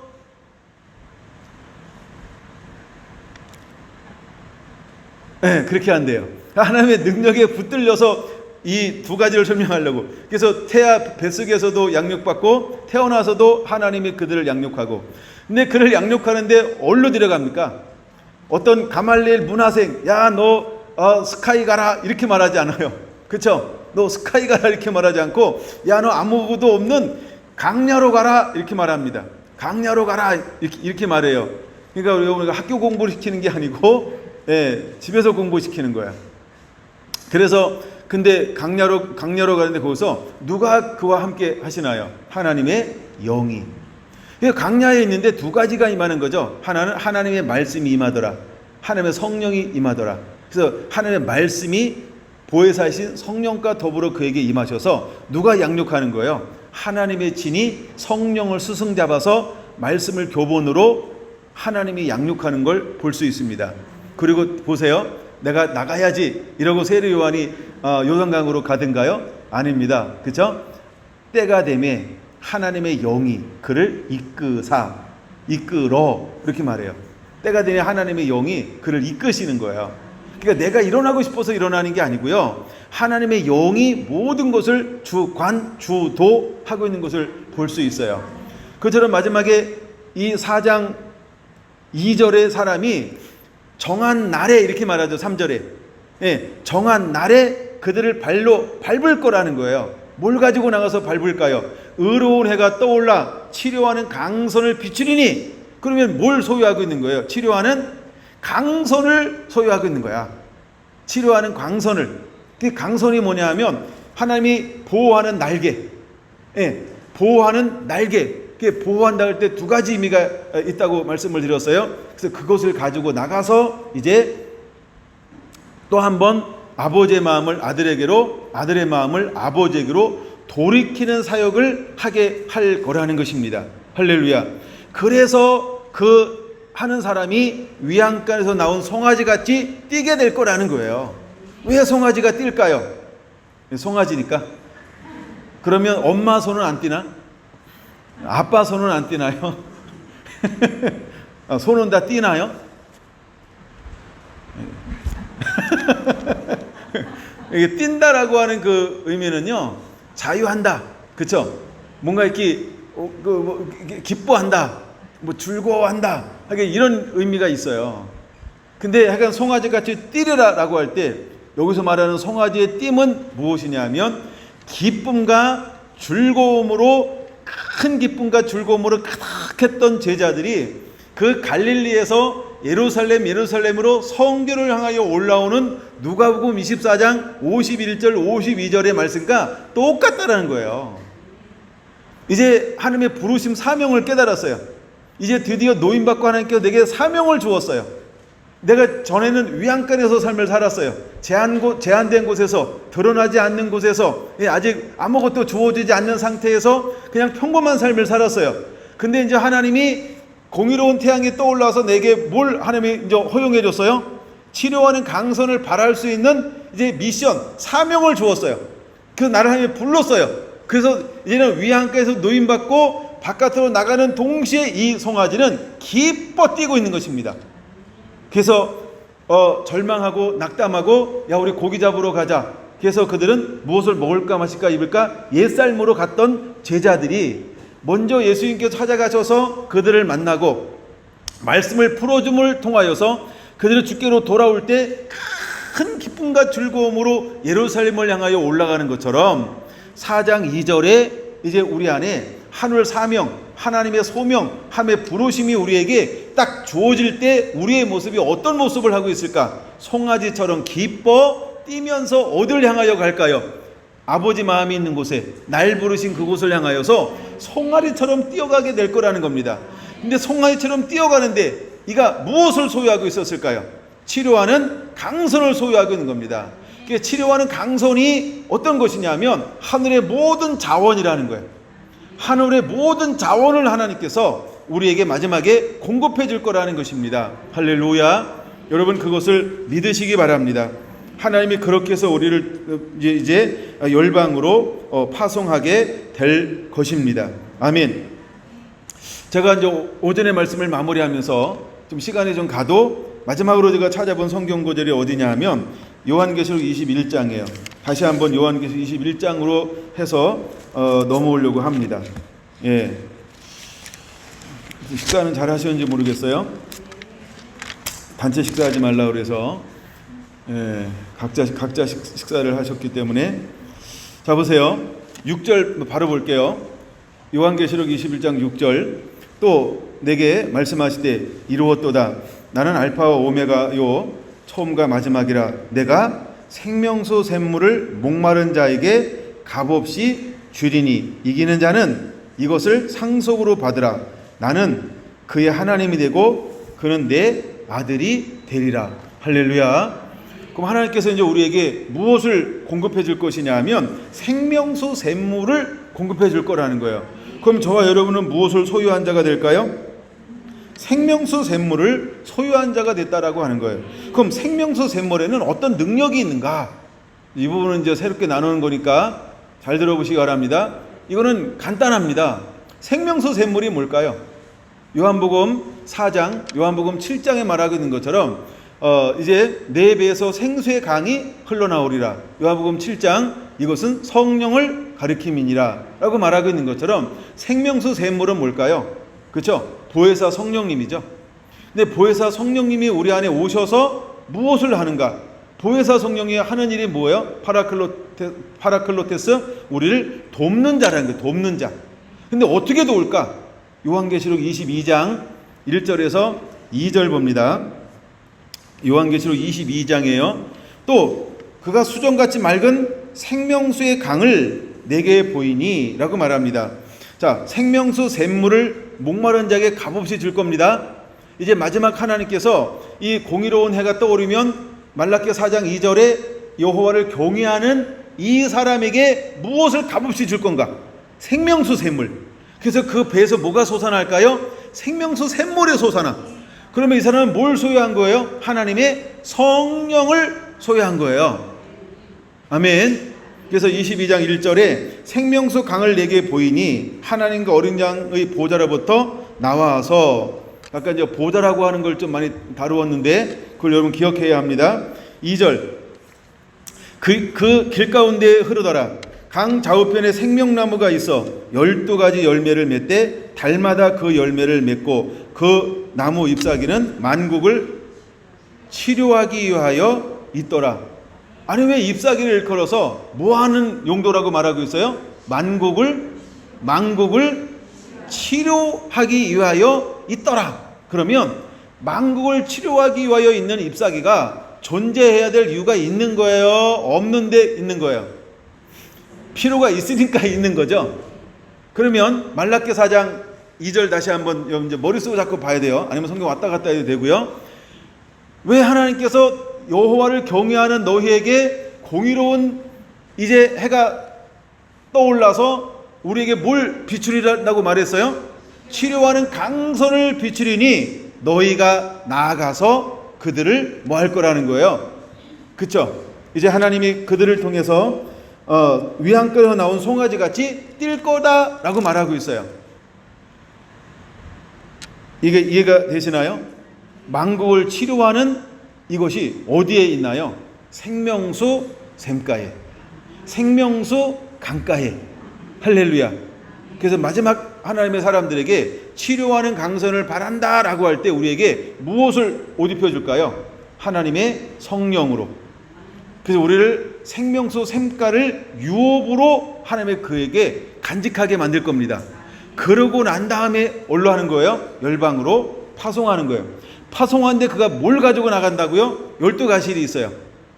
그렇게 한대요. 하나님의 능력에 붙들려서 이 두 가지를 설명하려고. 그래서 태아 뱃속에서도 양육받고 태어나서도 하나님이 그들을 양육하고. 근데 그를 양육하는데 어디로 데려갑니까? 어떤 가말리엘 문화생, 야 너 스카이 가라 이렇게 말하지 않아요. 그렇죠? 너 스카이 가라 이렇게 말하지 않고 야 너 아무것도 없는 강야로 가라 이렇게 말합니다. 강야로 가라 이렇게 말해요. 그러니까 우리가 학교 공부를 시키는 게 아니고 집에서 공부시키는 거야. 그래서 근데 강야로 가는데 거기서 누가 그와 함께 하시나요? 하나님의 영이. 강야에 있는데 두 가지가 임하는 거죠. 하나는 하나님의 말씀이 임하더라. 하나님의 성령이 임하더라. 그래서 하나님의 말씀이 보혜사이신 성령과 더불어 그에게 임하셔서 누가 양육하는 거예요? 하나님의 진이 성령을 스승 잡아서 말씀을 교본으로 하나님이 양육하는 걸 볼 수 있습니다. 그리고 보세요. 내가 나가야지 이러고 세례 요한이 요단강으로 가든가요? 아닙니다. 그렇죠? 때가 되매 하나님의 영이 그를 이끌어 이렇게 말해요. 때가 되매 하나님의 영이 그를 이끄시는 거예요. 그러니까 내가 일어나고 싶어서 일어나는 게 아니고요. 하나님의 영이 모든 것을 주도하고 있는 것을 볼 수 있어요. 그처럼 마지막에 이 4장 2절의 사람이 정한 날에 이렇게 말하죠. 3절에. 예, 정한 날에 그들을 발로 밟을 거라는 거예요. 뭘 가지고 나가서 밟을까요? 의로운 해가 떠올라 치료하는 강선을 비추리니. 그러면 뭘 소유하고 있는 거예요? 치료하는 강선을 소유하고 있는 거야. 치료하는 강선을. 그 강선이 뭐냐 하면 하나님이 보호하는 날개. 예, 보호하는 날개. 보호한다 할 때 두 가지 의미가 있다고 말씀을 드렸어요. 그래서 그것을 가지고 나가서 이제 또 한 번 아버지의 마음을 아들에게로, 아들의 마음을 아버지에게로 돌이키는 사역을 하게 할 거라는 것입니다. 할렐루야. 그래서 그 하는 사람이 위안간에서 나온 송아지같이 뛰게 될 거라는 거예요. 왜 송아지가 뛸까요? 송아지니까. 그러면 엄마 손은 안 뛰나? 아빠 손은 안 뛰나요? 손은 다 뛰나요? 이게 뛴다라고 하는 그 의미는요, 자유한다, 그렇죠? 뭔가 이렇게 기뻐한다, 뭐 즐거워한다, 하게 이런 의미가 있어요. 근데 약간 송아지같이 뛰려라라고 할 때 여기서 말하는 송아지의 뜀은 무엇이냐면 기쁨과 즐거움으로, 큰 기쁨과 즐거움으로 가득했던 제자들이 그 갈릴리에서 예루살렘으로 성교를 향하여 올라오는 누가복음 24장 51절 52절의 말씀과 똑같다라는 거예요. 이제 하나님의 부르심 사명을 깨달았어요. 이제 드디어 노임받고 하나님께서 내게 사명을 주었어요. 내가 전에는 위안간에서 삶을 살았어요. 제한된 곳에서, 드러나지 않는 곳에서, 아직 아무것도 주어지지 않는 상태에서 그냥 평범한 삶을 살았어요. 근데 이제 하나님이 공의로운 태양이 떠올라서 내게 뭘 하나님이 이제 허용해 줬어요? 치료하는 강선을 발할 수 있는 이제 미션, 사명을 주었어요. 그 나를 하나님이 불렀어요. 그래서 이제는 위안가에서 노임받고 바깥으로 나가는 동시에 이 송아지는 기뻐 뛰고 있는 것입니다. 그래서 절망하고 낙담하고, 야 우리 고기 잡으러 가자. 그래서 그들은 무엇을 먹을까 마실까 입을까 옛삶으로 갔던 제자들이 먼저 예수님께서 찾아가셔서 그들을 만나고 말씀을 풀어줌을 통하여서 그들을 주께로 돌아올 때 큰 기쁨과 즐거움으로 예루살렘을 향하여 올라가는 것처럼 4장 2절에 이제 우리 안에 하늘 사명, 하나님의 소명, 하나님의 부르심이 우리에게 딱 주어질 때 우리의 모습이 어떤 모습을 하고 있을까? 송아지처럼 기뻐 뛰면서 어디를 향하여 갈까요? 아버지 마음이 있는 곳에, 날 부르신 그곳을 향하여서 송아지처럼 뛰어가게 될 거라는 겁니다. 근데 송아지처럼 뛰어가는데 이가 무엇을 소유하고 있었을까요? 치료하는 강선을 소유하고 있는 겁니다. 치료하는 강선이 어떤 것이냐면 하늘의 모든 자원이라는 거예요. 하늘의 모든 자원을 하나님께서 우리에게 마지막에 공급해 줄 거라는 것입니다. 할렐루야. 여러분 그것을 믿으시기 바랍니다. 하나님이 그렇게 해서 우리를 이제 열방으로 파송하게 될 것입니다. 아멘. 제가 이제 오전의 말씀을 마무리하면서 좀 시간이 좀 가도 마지막으로 제가 찾아본 성경 구절이 어디냐 하면 요한계시록 21장이에요. 다시 한번 요한계시록 21장으로 해서 넘어오려고 합니다. 예. 식사는 잘 하셨는지 모르겠어요. 단체 식사하지 말라 그래서 각자 식사를 하셨기 때문에. 자 보세요. 6절 바로 볼게요. 요한계시록 21장 6절. 또 내게 말씀하시되 이루었도다. 나는 알파와 오메가요 처음과 마지막이라. 내가 생명수 샘물을 목마른 자에게 값없이 주리니 이기는 자는 이것을 상속으로 받으라. 나는 그의 하나님이 되고 그는 내 아들이 되리라. 할렐루야. 그럼 하나님께서 이제 우리에게 무엇을 공급해 줄 것이냐 하면 생명수 샘물을 공급해 줄 거라는 거예요. 그럼 저와 여러분은 무엇을 소유한 자가 될까요? 생명수 샘물을 소유한 자가 됐다라고 하는 거예요. 그럼 생명수 샘물에는 어떤 능력이 있는가? 이 부분은 이제 새롭게 나누는 거니까 잘 들어보시기 바랍니다. 이거는 간단합니다. 생명수 샘물이 뭘까요? 요한복음 4장, 요한복음 7장에 말하고 있는 것처럼 이제 내 배에서 생수의 강이 흘러나오리라. 요한복음 7장, 이것은 성령을 가리킴이니라 라고 말하고 있는 것처럼 생명수 샘물은 뭘까요? 그렇죠? 보혜사 성령님이죠. 근데 보혜사 성령님이 우리 안에 오셔서 무엇을 하는가? 보혜사 성령이 하는 일이 뭐예요? 파라클로테스, 우리를 돕는 자라는 거예요. 돕는 자. 근데 어떻게 도울까? 요한계시록 22장 1절에서 2절 봅니다. 요한계시록 22장이에요. 또 그가 수정같이 맑은 생명수의 강을 내게 보이니 라고 말합니다. 자, 생명수 샘물을 목마른 자에게 값없이 줄 겁니다. 이제 마지막 하나님께서 이 공의로운 해가 떠오르면 말라기 4장 2절에 여호와를 경외하는 이 사람에게 무엇을 값없이 줄 건가? 생명수 샘물. 그래서 그 배에서 뭐가 솟아날까요? 생명수 샘물이 솟아나. 그러면 이 사람은 뭘 소유한 거예요? 하나님의 성령을 소유한 거예요. 아멘. 그래서 22장 1절에 생명수 강을 내게 보이니 하나님과 어린 양의 보좌로부터 나와서, 아까 이제 보좌라고 하는 걸 좀 많이 다루었는데 그걸 여러분 기억해야 합니다. 2절, 그 길 가운데 흐르더라. 강 좌우편에 생명나무가 있어 12가지 열매를 맺되 달마다 그 열매를 맺고 그 나무 잎사귀는 만국을 치료하기 위하여 있더라. 아니, 왜 잎사귀를 일컬어서 뭐하는 용도라고 말하고 있어요? 만국을 치료하기 위하여 있더라. 그러면 만국을 치료하기 위하여 있는 잎사귀가 존재해야 될 이유가 있는 거예요? 없는데 있는 거예요? 필요가 있으니까 있는 거죠. 그러면 말라기 4장 2절 다시 한번 이제 머릿속에 잡고 봐야 돼요. 아니면 성경 왔다 갔다 해도 되고요. 왜 하나님께서 여호와를 경외하는 너희에게 공의로운 이제 해가 떠올라서 우리에게 뭘 비추리라고 말했어요? 치료하는 강선을 비추리니 너희가 나아가서 그들을 뭐 할 거라는 거예요. 그쵸? 이제 하나님이 그들을 통해서 위안끓여 나온 송아지 같이 뛸 거다라고 말하고 있어요. 이게 이해가 되시나요? 만국을 치료하는 이것이 어디에 있나요? 생명수 샘가에, 생명수 강가에. 할렐루야. 그래서 마지막 하나님의 사람들에게 치료하는 강선을 바란다라고 할 때 우리에게 무엇을 옷 입혀줄까요? 하나님의 성령으로. 그래서 우리를 생명수 샘가를 유업으로 하나님의 그에게 간직하게 만들 겁니다. 그러고 난 다음에 뭘로 하는 거예요? 열방으로 파송하는 거예요. 파송하는데 그가 뭘 가지고 나간다고요? 12가실이 있어요.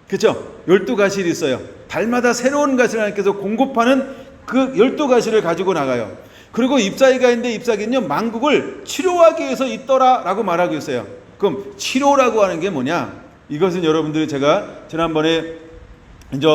그렇죠? 12가실이 있어요. 달마다 새로운 가실을 하나님께서 공급하는 그 12가실을 가지고 나가요. 그리고 잎사귀가 있는데 잎사귀는요, 만국을 치료하기 위해서 있더라 라고 말하고 있어요. 그럼 치료라고 하는 게 뭐냐? 이것은 여러분들이 제가 지난번에 이제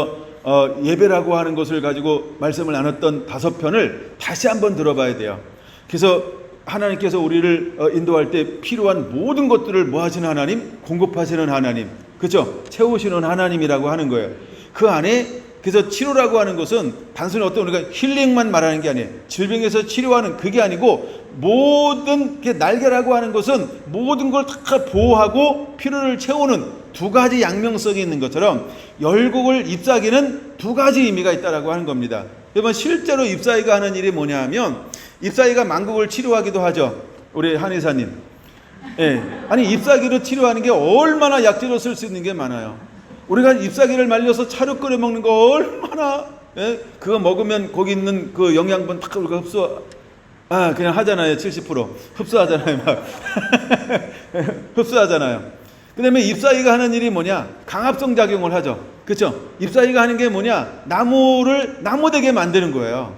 예배라고 하는 것을 가지고 말씀을 나눴던 5편을 다시 한번 들어봐야 돼요. 그래서 하나님께서 우리를 인도할 때 필요한 모든 것들을 뭐 하시는 하나님? 공급하시는 하나님. 그렇죠? 채우시는 하나님이라고 하는 거예요. 그 안에 그래서 치료라고 하는 것은 단순히 어떤 우리가 힐링만 말하는 게 아니에요. 질병에서 치료하는 그게 아니고 모든 게 날개라고 하는 것은 모든 걸 다 보호하고 필요를 채우는 2가지 양명성이 있는 것처럼 열국을 잎사귀는 2가지 의미가 있다라고 하는 겁니다. 여러분 실제로 잎사귀가 하는 일이 뭐냐 하면 잎사귀가 만국을 치료하기도 하죠. 우리 한의사님. 예. 아니 잎사귀로 치료하는 게 얼마나 약재로 쓸 수 있는 게 많아요. 우리가 잎사귀를 말려서 차로 끓여 먹는 거 얼마나, 예? 그거 먹으면 거기 있는 그 영양분 딱 우리가 그냥 하잖아요. 70% 흡수하잖아요. 막 흡수하잖아요. 그다음에 잎사귀가 하는 일이 뭐냐? 강압성 작용을 하죠. 그렇죠? 잎사귀가 하는 게 뭐냐? 나무를 나무되게 만드는 거예요.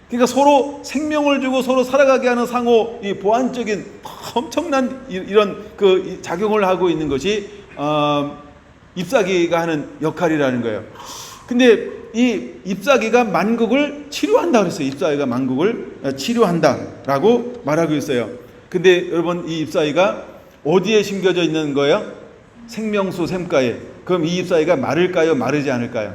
그러니까 서로 생명을 주고 서로 살아가게 하는 상호 이 보완적인 엄청난 이런 그 작용을 하고 있는 것이 잎사귀가 하는 역할이라는 거예요. 근데 이 잎사귀가 만국을 치료한다 그랬어요. 잎사귀가 만국을 치료한다라고 말하고 있어요. 근데 여러분 이 잎사귀가 어디에 심겨져 있는 거예요? 생명수 샘가에. 그럼 이 잎사귀가 마를까요? 마르지 않을까요?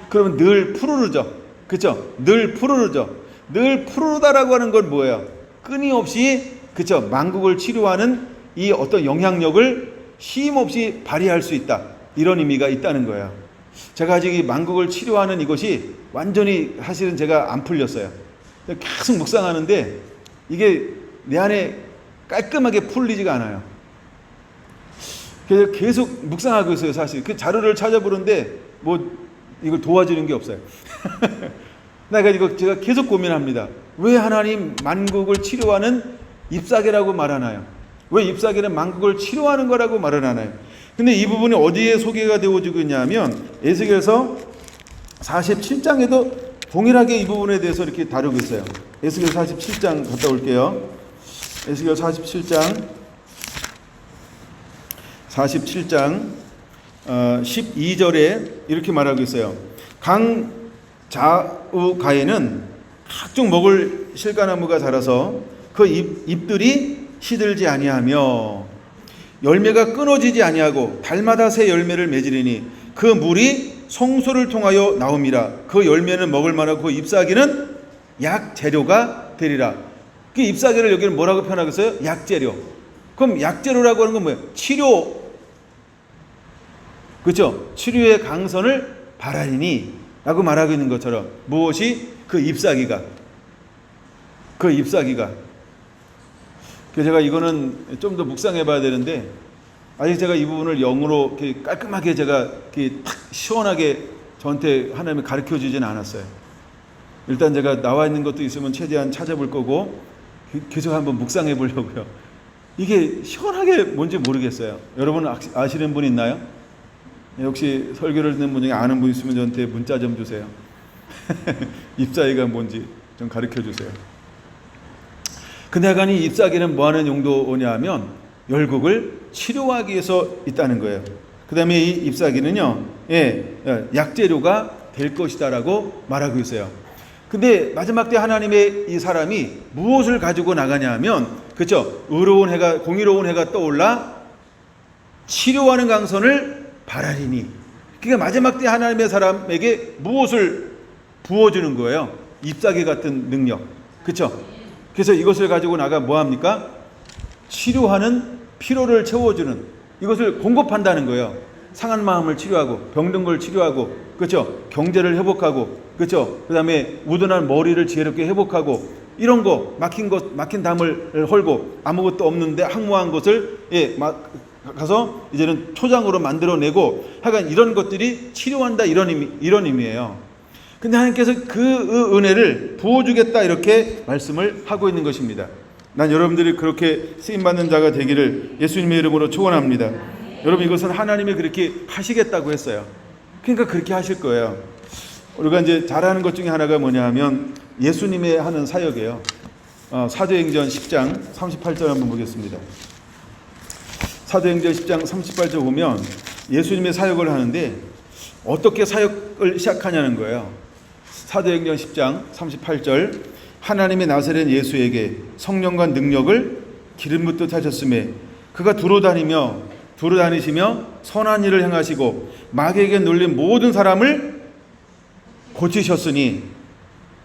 그러면 늘 푸르르죠. 그렇죠? 늘 푸르르죠. 늘 푸르르다라고 하는 건 뭐예요? 끊임없이 그렇죠? 만국을 치료하는 이 어떤 영향력을 쉼없이 발휘할 수 있다. 이런 의미가 있다는 거예요. 제가 아직 이 만국을 치료하는 이것이 완전히 사실은 제가 안 풀렸어요. 계속 묵상하는데 이게 내 안에 깔끔하게 풀리지가 않아요. 그래서 계속 묵상하고 있어요. 사실 그 자료를 찾아보는데 뭐 이걸 도와주는 게 없어요. 그러니까 이거 제가 계속 고민합니다. 왜 하나님 만국을 치료하는 잎사귀라고 말하나요? 왜 잎사귀는 만국을 치료하는 거라고 말을 하나요? 근데 이 부분이 어디에 소개가 되어지고 있냐면 에스겔서 47장에도 동일하게 이 부분에 대해서 이렇게 다루고 있어요. 에스겔 47장 갔다 올게요. 에스겔 47장 12절에 이렇게 말하고 있어요. 강 좌우가에는 각종 먹을 실과나무가 자라서 그 잎들이 시들지 아니하며 열매가 끊어지지 아니하고 달마다 새 열매를 맺으리니 그 물이 송소를 통하여 나옴이라. 그 열매는 먹을 만하고 그 잎사귀는 약재료가 되리라. 그 잎사귀를 여기는 뭐라고 표현하겠어요? 약재료. 그럼 약재료라고 하는 건 뭐예요? 치료. 그렇죠? 치료의 강선을 바라리니 라고 말하고 있는 것처럼 무엇이? 그 잎사귀가. 그래서 제가 이거는 좀 더 묵상해 봐야 되는데 아직 제가 이 부분을 영으로 이렇게 깔끔하게 제가 이렇게 탁 시원하게 저한테 하나님이 가르쳐 주지는 않았어요. 일단 제가 나와 있는 것도 있으면 최대한 찾아볼 거고 계속 한번 묵상해 보려고요. 이게 시원하게 뭔지 모르겠어요. 여러분 아시는 분 있나요? 혹시 설교를 듣는 분 중에 아는 분 있으면 저한테 문자 좀 주세요. 잎사귀가 뭔지 좀 가르쳐 주세요. 근데 하여간 이 잎사귀는 뭐하는 용도냐 하면 열국을 치료하기 위해서 있다는 거예요. 그 다음에 이 잎사귀는요, 약재료가 될 것이다 라고 말하고 있어요. 근데 마지막 때 하나님의 이 사람이 무엇을 가지고 나가냐 하면, 그렇죠? 공의로운 해가 떠올라 치료하는 강선을 바라리니. 그러니까 마지막 때 하나님의 사람에게 무엇을 부어주는 거예요? 잎사귀 같은 능력. 그렇죠? 그래서 이것을 가지고 나가 뭐합니까? 치료하는, 피로를 채워주는, 이것을 공급한다는 거예요. 상한 마음을 치료하고 병든 걸 치료하고, 그렇죠? 경제를 회복하고, 그렇죠? 그 다음에 우둔한 머리를 지혜롭게 회복하고, 이런 거 막힌 담을 헐고 아무것도 없는데 항무한 것을 가서 이제는 초장으로 만들어내고, 하여간 이런 것들이 치료한다, 이런 의미예요. 근데 하나님께서 그 은혜를 부어주겠다 이렇게 말씀을 하고 있는 것입니다. 난 여러분들이 그렇게 쓰임받는 자가 되기를 예수님의 이름으로 축원합니다. 여러분 이것은 하나님이 그렇게 하시겠다고 했어요. 그러니까 그렇게 하실 거예요. 우리가 이제 잘하는 것 중에 하나가 뭐냐 하면 예수님의 하는 사역이에요. 사도행전 10장 38절 한번 보겠습니다. 사도행전 10장 38절 보면 예수님의 사역을 하는데 어떻게 사역을 시작하냐는 거예요. 사도행전 10장 38절 하나님의 나사렛 예수에게 성령과 능력을 기름 붓듯 하셨음에 그가 두루 다니시며 선한 일을 행하시고 마귀에게 눌린 모든 사람을 고치셨으니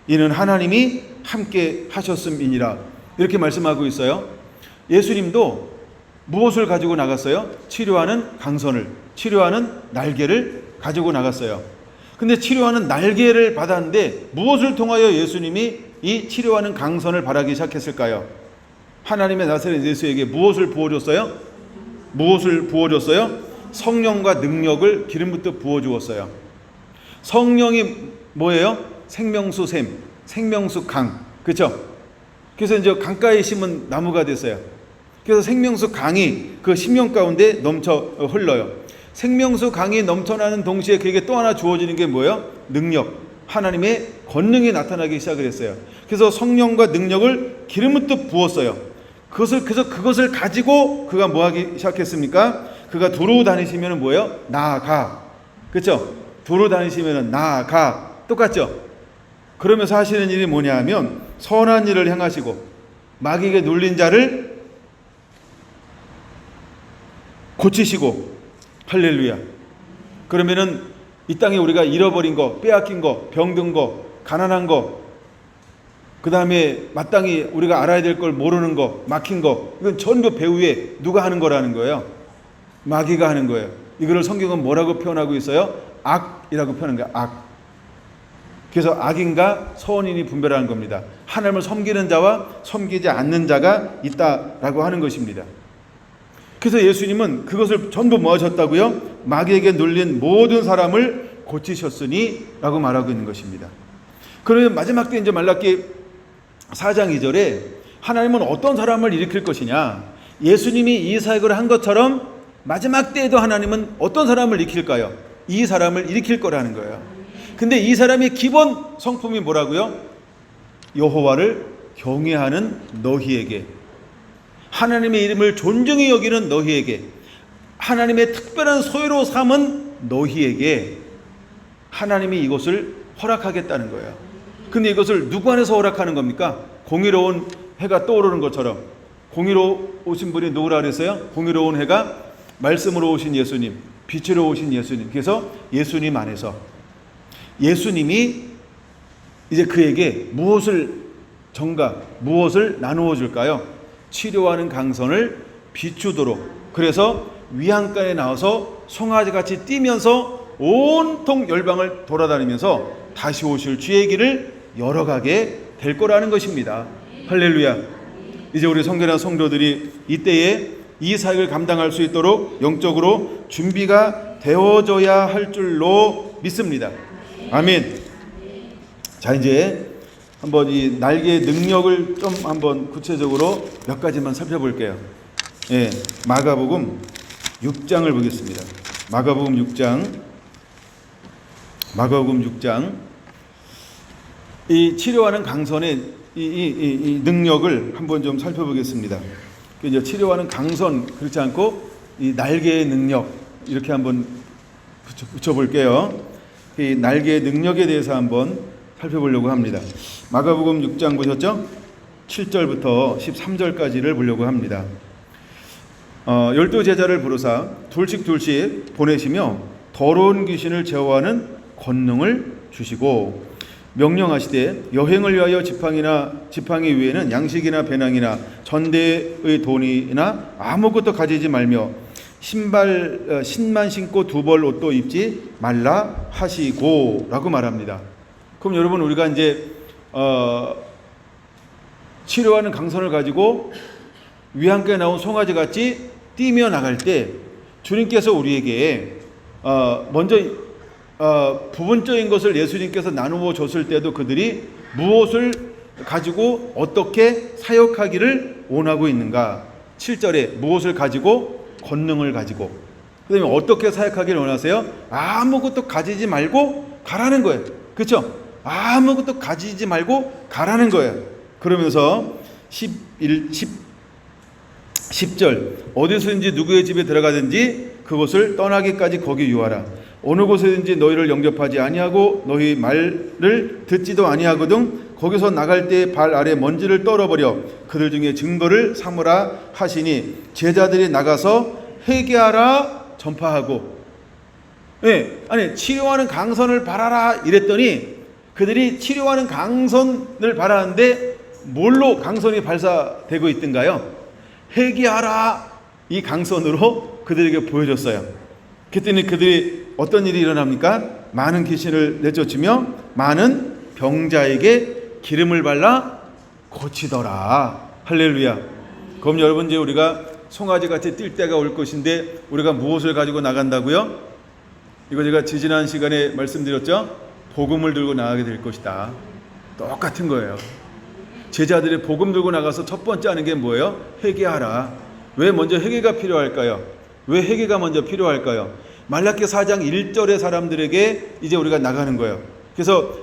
이는 하나님이 함께 하셨음이니라. 이렇게 말씀하고 있어요. 예수님도 무엇을 가지고 나갔어요? 치료하는 강선을, 치료하는 날개를 가지고 나갔어요. 근데 치료하는 날개를 받았는데 무엇을 통하여 예수님이 이 치료하는 강선을 바라기 시작했을까요? 하나님의 나사렛 예수에게 무엇을 부어줬어요? 성령과 능력을 기름 붓듯 부어주었어요. 성령이 뭐예요? 생명수 샘, 생명수 강, 그렇죠? 그래서 이제 강가에 심은 나무가 됐어요. 그래서 생명수 강이 그 심령 가운데 넘쳐 흘러요. 생명수 강이 넘쳐나는 동시에 그에게 또 하나 주어지는 게 뭐예요? 능력, 하나님의 권능이 나타나기 시작을 했어요. 그래서 성령과 능력을 기름을 또 부었어요. 그래서 그것을 가지고 그가 뭐 하기 시작했습니까? 그가 도로 다니시면 뭐예요? 나아가. 그렇죠? 도로 다니시면 나아가. 똑같죠? 그러면서 하시는 일이 뭐냐 하면 선한 일을 행하시고 마귀에게 눌린 자를 고치시고, 할렐루야. 그러면은 이 땅에 우리가 잃어버린 거, 빼앗긴 거, 병든 거, 가난한 거, 그 다음에 마땅히 우리가 알아야 될 걸 모르는 거, 막힌 거, 이건 전부 배후에 누가 하는 거라는 거예요? 마귀가 하는 거예요. 이거를 성경은 뭐라고 표현하고 있어요? 악이라고 표현한 거예요. 악. 그래서 악인과 선인이 분별하는 겁니다. 하나님을 섬기는 자와 섬기지 않는 자가 있다라고 하는 것입니다. 그래서 예수님은 그것을 전부 뭐 하셨다고요? 마귀에게 눌린 모든 사람을 고치셨으니 라고 말하고 있는 것입니다. 그러면 마지막 때 이제 말라기 4장 2절에 하나님은 어떤 사람을 일으킬 것이냐, 예수님이 이 사역을 한 것처럼 마지막 때에도 하나님은 어떤 사람을 일으킬까요? 이 사람을 일으킬 거라는 거예요. 근데 이 사람의 기본 성품이 뭐라고요? 여호와를 경외하는 너희에게, 하나님의 이름을 존중히 여기는 너희에게, 하나님의 특별한 소유로 삼은 너희에게 하나님이 이것을 허락하겠다는 거예요. 근데 이것을 누구 안에서 허락하는 겁니까? 공의로운 해가 떠오르는 것처럼. 공의로 오신 분이 누구라 그랬어요? 공의로운 해가 말씀으로 오신 예수님, 빛으로 오신 예수님. 그래서 예수님 안에서 예수님이 이제 그에게 무엇을 무엇을 나누어 줄까요? 치료하는 강선을 비추도록. 그래서 위안가에 나와서 송아지같이 뛰면서 온통 열방을 돌아다니면서 다시 오실 주의 길을 열어가게 될 거라는 것입니다. 할렐루야. 이제 우리 성결한 성도들이 이때에 이 사역을 감당할 수 있도록 영적으로 준비가 되어져야 할 줄로 믿습니다. 아멘. 자, 이제 한번 이 날개의 능력을 좀 한번 구체적으로 몇 가지만 살펴볼게요. 예, 마가복음 6장을 보겠습니다. 마가복음 6장. 이 치료하는 강선의 이 능력을 한번 좀 살펴보겠습니다. 이제 치료하는 강선, 그렇지 않고 이 날개의 능력, 이렇게 한번 붙여볼게요. 이 날개의 능력에 대해서 한번 살펴보려고 합니다. 마가복음 6장 보셨죠? 7절부터 13절까지를 보려고 합니다. 12제자를 부르사 둘씩 보내시며 더러운 귀신을 제어하는 권능을 주시고 명령하시되 여행을 위하여 지팡이 위에는 양식이나 배낭이나 전대의 돈이나 아무것도 가지지 말며 신만 신고 두 벌 옷도 입지 말라 하시고 라고 말합니다. 그럼 여러분, 우리가 이제 치료하는 강선을 가지고 위안가에 나온 송아지같이 뛰며 나갈 때 주님께서 우리에게 먼저 부분적인 것을 예수님께서 나누어 줬을 때도 그들이 무엇을 가지고 어떻게 사역하기를 원하고 있는가. 7절에 무엇을 가지고? 권능을 가지고. 그 다음에 어떻게 사역하기를 원하세요? 아무것도 가지지 말고 가라는 거예요. 그렇죠? 아무것도 가지지 말고 가라는 거예요. 그러면서 10절 어디서든지 누구의 집에 들어가든지 그곳을 떠나기까지 거기 유하라. 어느 곳에든지 너희를 영접하지 아니하고 너희 말을 듣지도 아니하거든 거기서 나갈 때 발 아래 먼지를 떨어버려 그들 중에 증거를 삼으라 하시니 제자들이 나가서 회개하라 전파하고. 아니 치료하는 강선을 바라라 이랬더니 그들이 치료하는 강선을 바라는데 뭘로 강선이 발사되고 있던가요? 회개하라 이 강선으로 그들에게 보여줬어요. 그랬더니 그들이 어떤 일이 일어납니까? 많은 귀신을 내쫓으며 많은 병자에게 기름을 발라 고치더라. 할렐루야. 그럼 여러분, 이제 우리가 송아지같이 뛸 때가 올 것인데 우리가 무엇을 가지고 나간다고요? 이거 제가 지지난 시간에 말씀드렸죠? 복음을 들고 나가게 될 것이다. 똑같은 거예요. 제자들이 복음 들고 나가서 첫 번째 하는 게 뭐예요? 회개하라. 왜 먼저 회개가 필요할까요? 왜 회개가 먼저 필요할까요? 말라기 4장 1절의 사람들에게 이제 우리가 나가는 거예요. 그래서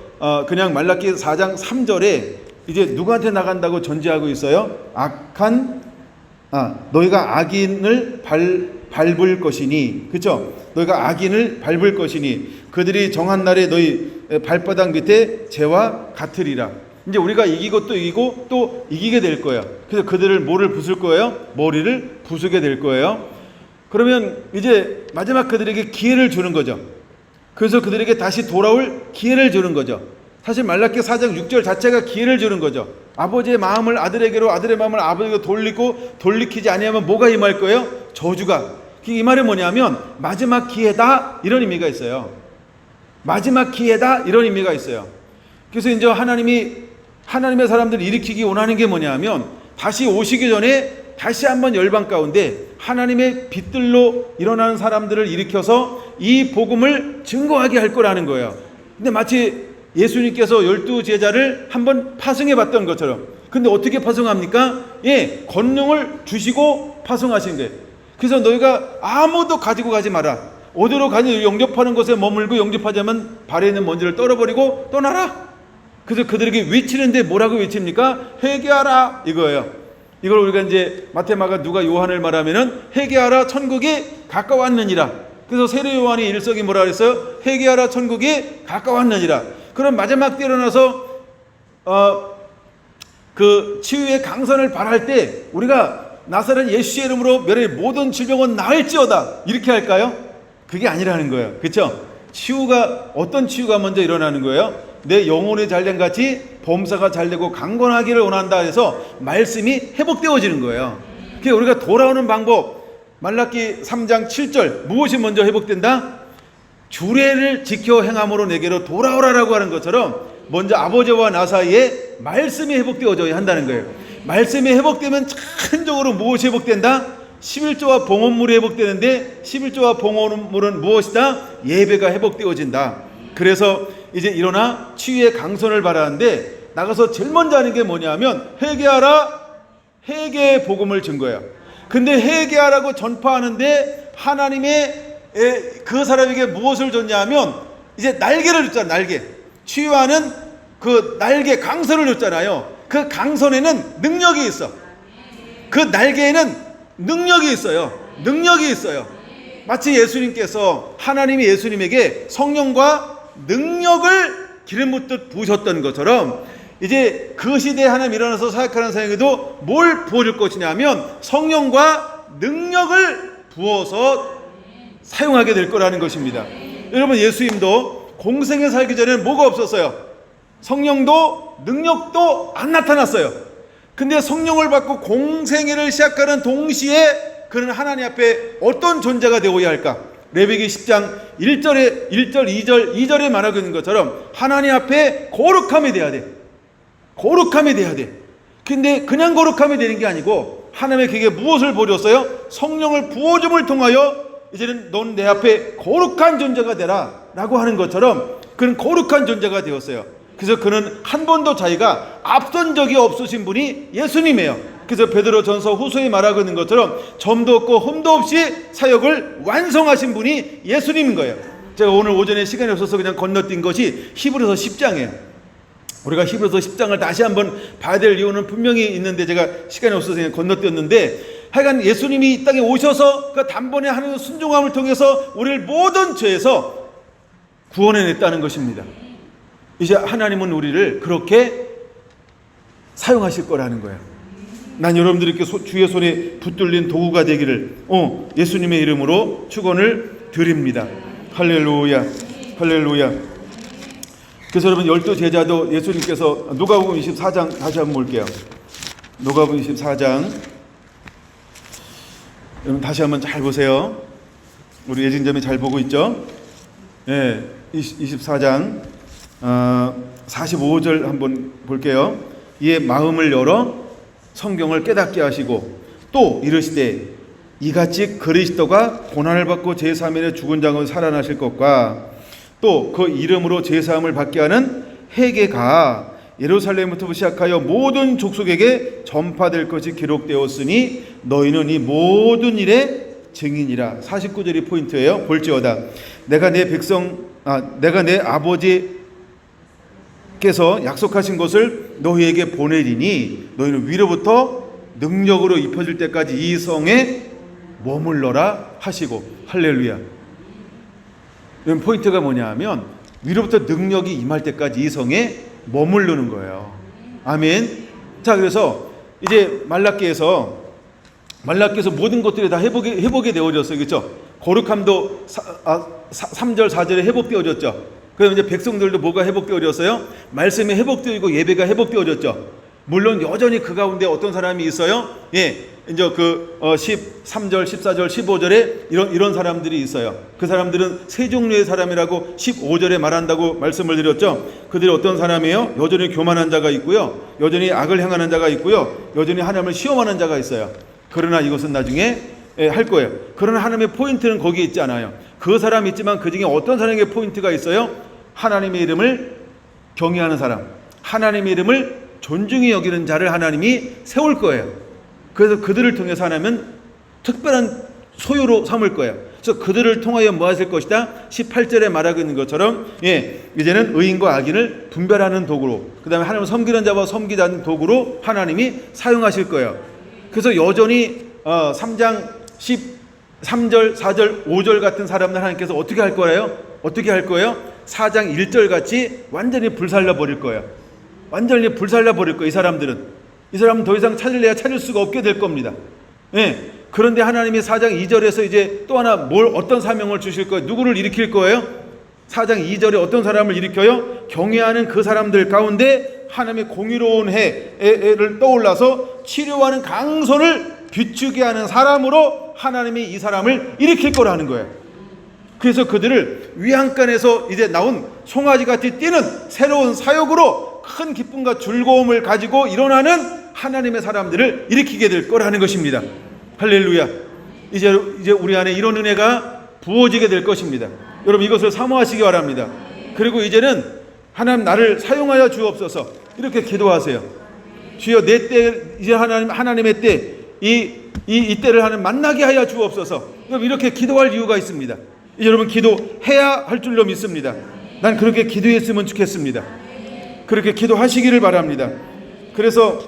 그냥 말라기 4장 3절에 이제 누구한테 나간다고 전제하고 있어요? 너희가 악인을 밟을 것이니, 그렇죠? 너희가 악인을 밟을 것이니 그들이 정한 날에 너희 발바닥 밑에 재와 같으리라. 이제 우리가 이기고 또 이기고 또 이기게 될 거예요. 그래서 그들을 뭐를 부술 거예요? 머리를 부수게 될 거예요. 그러면 이제 마지막 그들에게 기회를 주는 거죠. 그래서 그들에게 다시 돌아올 기회를 주는 거죠. 사실 말라기 4장 6절 자체가 기회를 주는 거죠. 아버지의 마음을 아들에게로, 아들의 마음을 아버지에게로 돌리키지 아니하면 뭐가 임할 거예요? 저주가. 이 말이 뭐냐면 마지막 기회다, 이런 의미가 있어요. 마지막 기회다, 이런 의미가 있어요. 그래서 이제 하나님의 사람들을 일으키기 원하는 게 뭐냐면 다시 오시기 전에 다시 한번 열방 가운데 하나님의 빛들로 일어나는 사람들을 일으켜서 이 복음을 증거하게 할 거라는 거예요. 근데 마치 예수님께서 12제자를 한번 파송해 봤던 것처럼. 근데 어떻게 파송합니까? 권능을 주시고 파송하신 거예요. 그래서 너희가 아무도 가지고 가지 마라. 어디로 가니 영접하는 곳에 머물고 영접하자면 발에 있는 먼지를 떨어버리고 떠나라. 그래서 그들에게 외치는데 뭐라고 외칩니까? 회개하라, 이거예요. 이걸 우리가 이제 마태, 마가, 누가, 요한을 말하면은 회개하라, 천국이 가까웠느니라. 그래서 세례 요한이 일석이 뭐라 그랬어요? 회개하라, 천국이 가까웠느니라. 그럼 마지막 때 일어나서 그 치유의 강선을 바랄 때 우리가 나사렛 예수의 이름으로 멸의 모든 질병은 나을지어다, 이렇게 할까요? 그게 아니라는 거예요. 그렇죠? 치유가, 어떤 치유가 먼저 일어나는 거예요? 내 영혼이 잘된 같이 범사가 잘되고 강건하기를 원한다 해서 말씀이 회복되어지는 거예요. 그래서 우리가 돌아오는 방법, 말라기 3장 7절 무엇이 먼저 회복된다? 주례를 지켜 행함으로 내게로 돌아오라라고 하는 것처럼 먼저 아버지와 나 사이에 말씀이 회복되어져야 한다는 거예요. 말씀이 회복되면 전적으로 무엇이 회복된다? 11조와 봉헌물이 회복되는데 11조와 봉헌물은 무엇이다? 예배가 회복되어진다. 그래서 이제 일어나 치유의 강선을 바라는데 나가서 제일 먼저 하는 게 뭐냐면 회개하라, 회개의 복음을 준 거예요. 근데 회개하라고 전파하는데 하나님의 그 사람에게 무엇을 줬냐면 이제 날개를 줬잖아요. 날개. 치유하는 그 날개 강선을 줬잖아요. 그 강선에는 능력이 있어. 그 날개에는 능력이 있어요. 능력이 있어요. 마치 예수님께서, 하나님이 예수님에게 성령과 능력을 기름 붓듯 부으셨던 것처럼 이제 그 시대에 하나님 일어나서 사역하는 사람에게도 뭘 부어줄 것이냐면 성령과 능력을 부어서 사용하게 될 거라는 것입니다. 여러분, 예수님도 공생에 살기 전에는 뭐가 없었어요? 성령도 능력도 안 나타났어요. 근데 성령을 받고 공생애를 시작하는 동시에 그는 하나님 앞에 어떤 존재가 되어야 할까? 레위기 10장 1절, 2절에 말하고 있는 것처럼 하나님 앞에 거룩함이 돼야 돼. 거룩함이 돼야 돼. 근데 그냥 거룩함이 되는 게 아니고 하나님의 그에게 무엇을 보여줬어요? 성령을 부어줌을 통하여 이제는 넌 내 앞에 거룩한 존재가 되라 라고 하는 것처럼 그는 거룩한 존재가 되었어요. 그래서 그는 한 번도 자기가 앞선 적이 없으신 분이 예수님이에요. 그래서 베드로전서 후서에 말하고 있는 것처럼 점도 없고 흠도 없이 사역을 완성하신 분이 예수님인 거예요. 제가 오늘 오전에 시간이 없어서 그냥 건너뛴 것이 히브리서 10장이에요. 우리가 히브리서 10장을 다시 한번 봐야 될 이유는 분명히 있는데 제가 시간이 없어서 그냥 건너뛰었는데, 하여간 예수님이 이 땅에 오셔서 그 단번에 하는 순종함을 통해서 우리를 모든 죄에서 구원해냈다는 것입니다. 이제 하나님은 우리를 그렇게 사용하실 거라는 거예요. 난 여러분들께 주의 손에 붙들린 도구가 되기를 예수님의 이름으로 축원을 드립니다. 할렐루야, 할렐루야. 그래서 여러분, 12제자도 예수님께서 누가복음 24장 다시 한번 볼게요. 누가복음 24장 여러분 다시 한번 잘 보세요. 우리 예진점이 잘 보고 있죠? 24장 45절 한번 볼게요. 이에 마음을 열어 성경을 깨닫게 하시고 또 이르시되 이같이 그리스도가 고난을 받고 제3일에 죽은 자가 살아나실 것과 또 그 이름으로 제사함을 받게 하는 회개가 예루살렘부터 시작하여 모든 족속에게 전파될 것이 기록되었으니 너희는 이 모든 일의 증인이라. 49절이 포인트예요. 볼지어다 내가 내 아버지께서 약속하신 것을 너희에게 보내리니 너희는 위로부터 능력으로 입혀질 때까지 이 성에 머물러라 하시고. 할렐루야. 이런 포인트가 뭐냐 하면 위로부터 능력이 임할 때까지 이 성에 머무르는 거예요. 아멘. 자, 그래서 이제 말라기에서 모든 것들이 다 회복이 되어졌어요. 그렇죠? 거룩함도 3절 4절에 회복되어졌죠. 그럼 이제 백성들도 뭐가 회복되어졌어요? 말씀이 회복되고 예배가 회복되어졌죠. 물론 여전히 그 가운데 어떤 사람이 있어요. 예, 이제 13절, 14절, 15절에 이런 사람들이 있어요. 그 사람들은 세 종류의 사람이라고 15절에 말한다고 말씀을 드렸죠. 그들이 어떤 사람이에요? 여전히 교만한 자가 있고요, 여전히 악을 행하는 자가 있고요, 여전히 하나님을 시험하는 자가 있어요. 그러나 이것은 나중에 할 거예요. 그러나 하나님의 포인트는 거기에 있지 않아요. 그 사람 있지만 그 중에 어떤 사람에게 포인트가 있어요? 하나님의 이름을 경외하는 사람, 하나님의 이름을 존중히 여기는 자를 하나님이 세울 거예요. 그래서 그들을 통해서 하나님은 특별한 소유로 삼을 거예요. 그래서 그들을 통하여 뭐 하실 것이다? 18절에 말하고 있는 것처럼, 이제는 의인과 악인을 분별하는 도구로, 그 다음에 하나님을 섬기는 자와 섬기지 않는 도구로 하나님이 사용하실 거예요. 그래서 여전히 3장 13절, 4절, 5절 같은 사람들 하나님께서 어떻게 할 거예요? 4장 1절 같이 완전히 불살라 버릴 거예요. 완전히 불살라 버릴 거예요. 이 사람은 더 이상 찾을 수가 없게 될 겁니다. 그런데 하나님이 4장 2절에서 이제 또 하나 어떤 사명을 주실 거예요? 누구를 일으킬 거예요? 4장 2절에 어떤 사람을 일으켜요? 경외하는 그 사람들 가운데 하나님의 공의로운 해를 떠올라서 치료하는 강선을 비추게 하는 사람으로 하나님이 이 사람을 일으킬 거라는 거예요. 그래서 그들을 위안간에서 이제 나온 송아지같이 뛰는 새로운 사역으로 큰 기쁨과 즐거움을 가지고 일어나는 하나님의 사람들을 일으키게 될 거라는 것입니다. 할렐루야. 이제 우리 안에 이런 은혜가 부어지게 될 것입니다. 여러분, 이것을 사모하시기 바랍니다. 그리고 이제는 하나님 나를 사용하여 주옵소서, 이렇게 기도하세요. 주여, 내 때, 이제 하나님의 때, 이 때를 하나님 만나게 하여 주옵소서. 여러분, 이렇게 기도할 이유가 있습니다. 여러분, 기도해야 할 줄로 믿습니다. 난 그렇게 기도했으면 좋겠습니다. 그렇게 기도하시기를 바랍니다. 그래서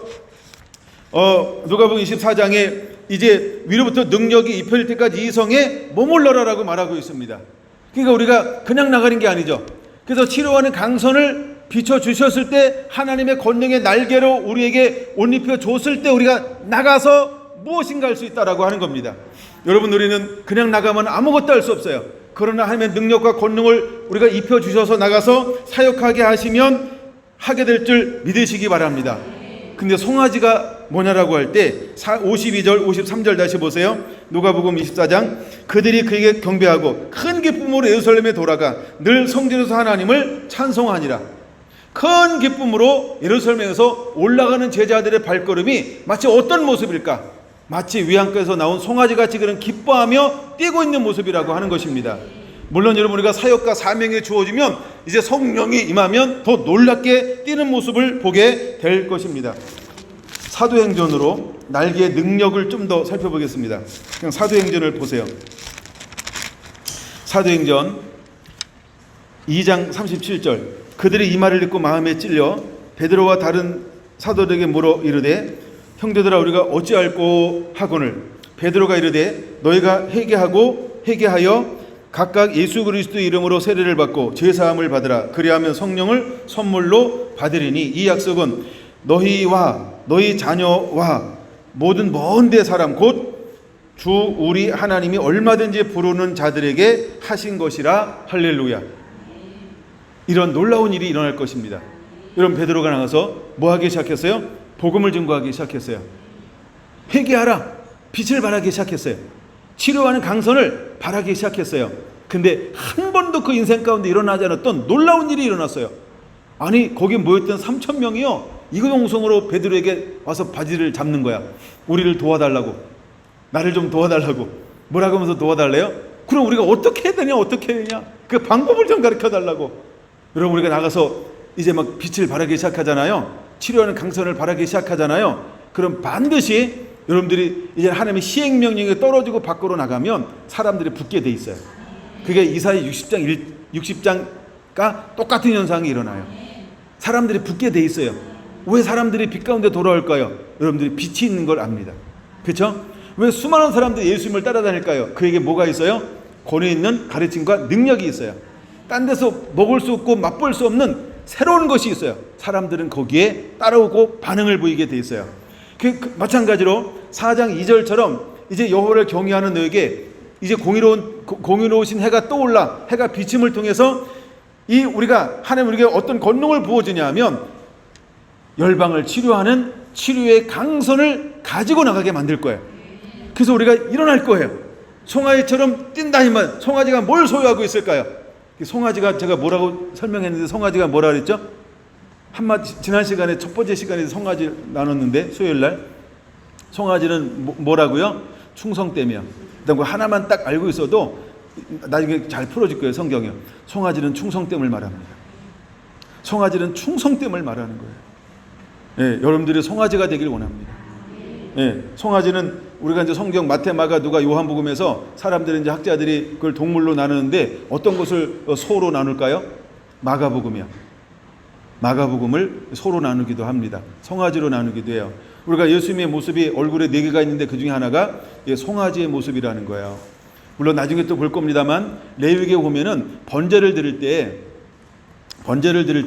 누가복음 24장에 이제 위로부터 능력이 입혀질 때까지 이 성에 머물러라라고 말하고 있습니다. 그러니까 우리가 그냥 나가는 게 아니죠. 그래서 치료하는 강선을 비춰주셨을 때, 하나님의 권능의 날개로 우리에게 옷 입혀줬을 때 우리가 나가서 무엇인가 할 수 있다라고 하는 겁니다. 여러분, 우리는 그냥 나가면 아무것도 할 수 없어요. 그러나 하나님의 능력과 권능을 우리가 입혀주셔서 나가서 사역하게 하시면 하게 될 줄 믿으시기 바랍니다. 근데 송아지가 뭐냐라고 할 때 52절 53절 다시 보세요. 누가복음 24장. 그들이 그에게 경배하고 큰 기쁨으로 예루살렘에 돌아가 늘 성전에서 하나님을 찬송하니라. 큰 기쁨으로 예루살렘에서 올라가는 제자들의 발걸음이 마치 어떤 모습일까? 마치 위안가에서 나온 송아지같이 그런 기뻐하며 뛰고 있는 모습이라고 하는 것입니다. 물론 여러분, 우리가 사역과 사명에 주어지면 이제 성령이 임하면 더 놀랍게 뛰는 모습을 보게 될 것입니다. 사도행전으로 날개의 능력을 좀 더 살펴보겠습니다. 그냥 사도행전을 보세요. 사도행전 2장 37절. 그들이 이 말을 듣고 마음에 찔려 베드로와 다른 사도들에게 물어 이르되, 형제들아, 우리가 어찌할꼬 하거늘. 베드로가 이르되, 너희가 회개하여 각각 예수 그리스도의 이름으로 세례를 받고 죄사함을 받으라. 그리하면 성령을 선물로 받으리니 이 약속은 너희와 너희 자녀와 모든 먼데 사람 곧 주 우리 하나님이 얼마든지 부르는 자들에게 하신 것이라. 할렐루야. 이런 놀라운 일이 일어날 것입니다. 여러분, 베드로가 나가서 뭐 하기 시작했어요? 복음을 증거하기 시작했어요. 회개하라, 빛을 발하기 시작했어요. 치료하는 강선을 발하기 시작했어요. 근데 한 번도 그 인생 가운데 일어나지 않았던 놀라운 일이 일어났어요. 아니, 거기 모였던 3,000명이요 이구동성으로 베드로에게 와서 바지를 잡는 거야. 우리를 도와달라고, 나를 좀 도와달라고. 뭐라고 하면서 도와달래요? 그럼 우리가 어떻게 해야 되냐, 그 방법을 좀 가르쳐달라고. 여러분, 우리가 나가서 이제 막 빛을 발하기 시작하잖아요. 치료하는 강선을 발하기 시작하잖아요. 그럼 반드시 여러분들이 이제 하나님의 시행명령에 떨어지고 밖으로 나가면 사람들이 붙게 돼 있어요. 그게 이사야 60장과 똑같은 현상이 일어나요. 사람들이 붙게 돼 있어요. 왜 사람들이 빛 가운데 돌아올까요? 여러분들이 빛이 있는 걸 압니다. 그렇죠? 왜 수많은 사람들이 예수님을 따라다닐까요? 그에게 뭐가 있어요? 권위 있는 가르침과 능력이 있어요. 딴 데서 먹을 수 없고 맛볼 수 없는 새로운 것이 있어요. 사람들은 거기에 따라오고 반응을 보이게 돼 있어요. 마찬가지로 4장 2절처럼 이제 여호와를 경외하는 너에게 이제 공의로우신 해가 떠올라 해가 비침을 통해서 우리가 하나님 우리에게 어떤 권능을 부어주냐 하면 열방을 치료하는 치료의 강선을 가지고 나가게 만들 거예요. 그래서 우리가 일어날 거예요. 송아지처럼 뛴다 이 말. 송아지가 뭘 소유하고 있을까요? 송아지가 제가 뭐라고 설명했는데 송아지가 뭐라 그랬죠? 한마디 지난 시간에 첫 번째 시간에 송아지 나눴는데 수요일날 송아지는 뭐라고요? 충성됨이요. 그다음 거 하나만 딱 알고 있어도 나중에 잘 풀어줄 거예요. 성경이요. 송아지는 충성됨을 말합니다. 송아지는 충성됨을 말하는 거예요. 예, 여러분들이 송아지가 되길 원합니다. 예, 송아지는 우리가 이제 성경 마태, 마가, 누가, 요한복음에서 사람들이 이제 학자들이 그걸 동물로 나누는데 어떤 것을 소로 나눌까요? 마가복음이요. 마가복음을 소로 나누기도 합니다. 송아지로 나누기도 해요. 우리가 예수님의 모습이 얼굴에 4개가 있는데 그 중에 하나가 송아지의 모습이라는 거예요. 물론 나중에 또 볼 겁니다만 레위기에 보면은 번제를 드릴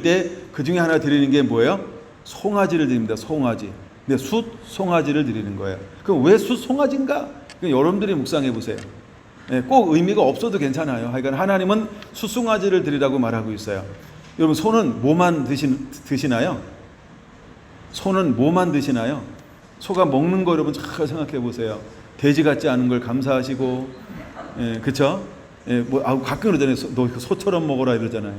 때 그 중에 하나 드리는 게 뭐예요? 송아지를 드립니다. 송아지. 근데 숫 송아지를 드리는 거예요. 그럼 왜 숫 송아지인가? 여러분들이 묵상해 보세요. 꼭 의미가 없어도 괜찮아요. 하여간 하나님은 숫 송아지를 드리라고 말하고 있어요. 여러분 소는 뭐만 드시나요? 소는 뭐만 드시나요? 소가 먹는 거 여러분 잘 생각해 보세요. 돼지 같지 않은 걸 감사하시고, 그렇죠? 가끔 그러잖아요. 너 소처럼 먹어라 이러잖아요.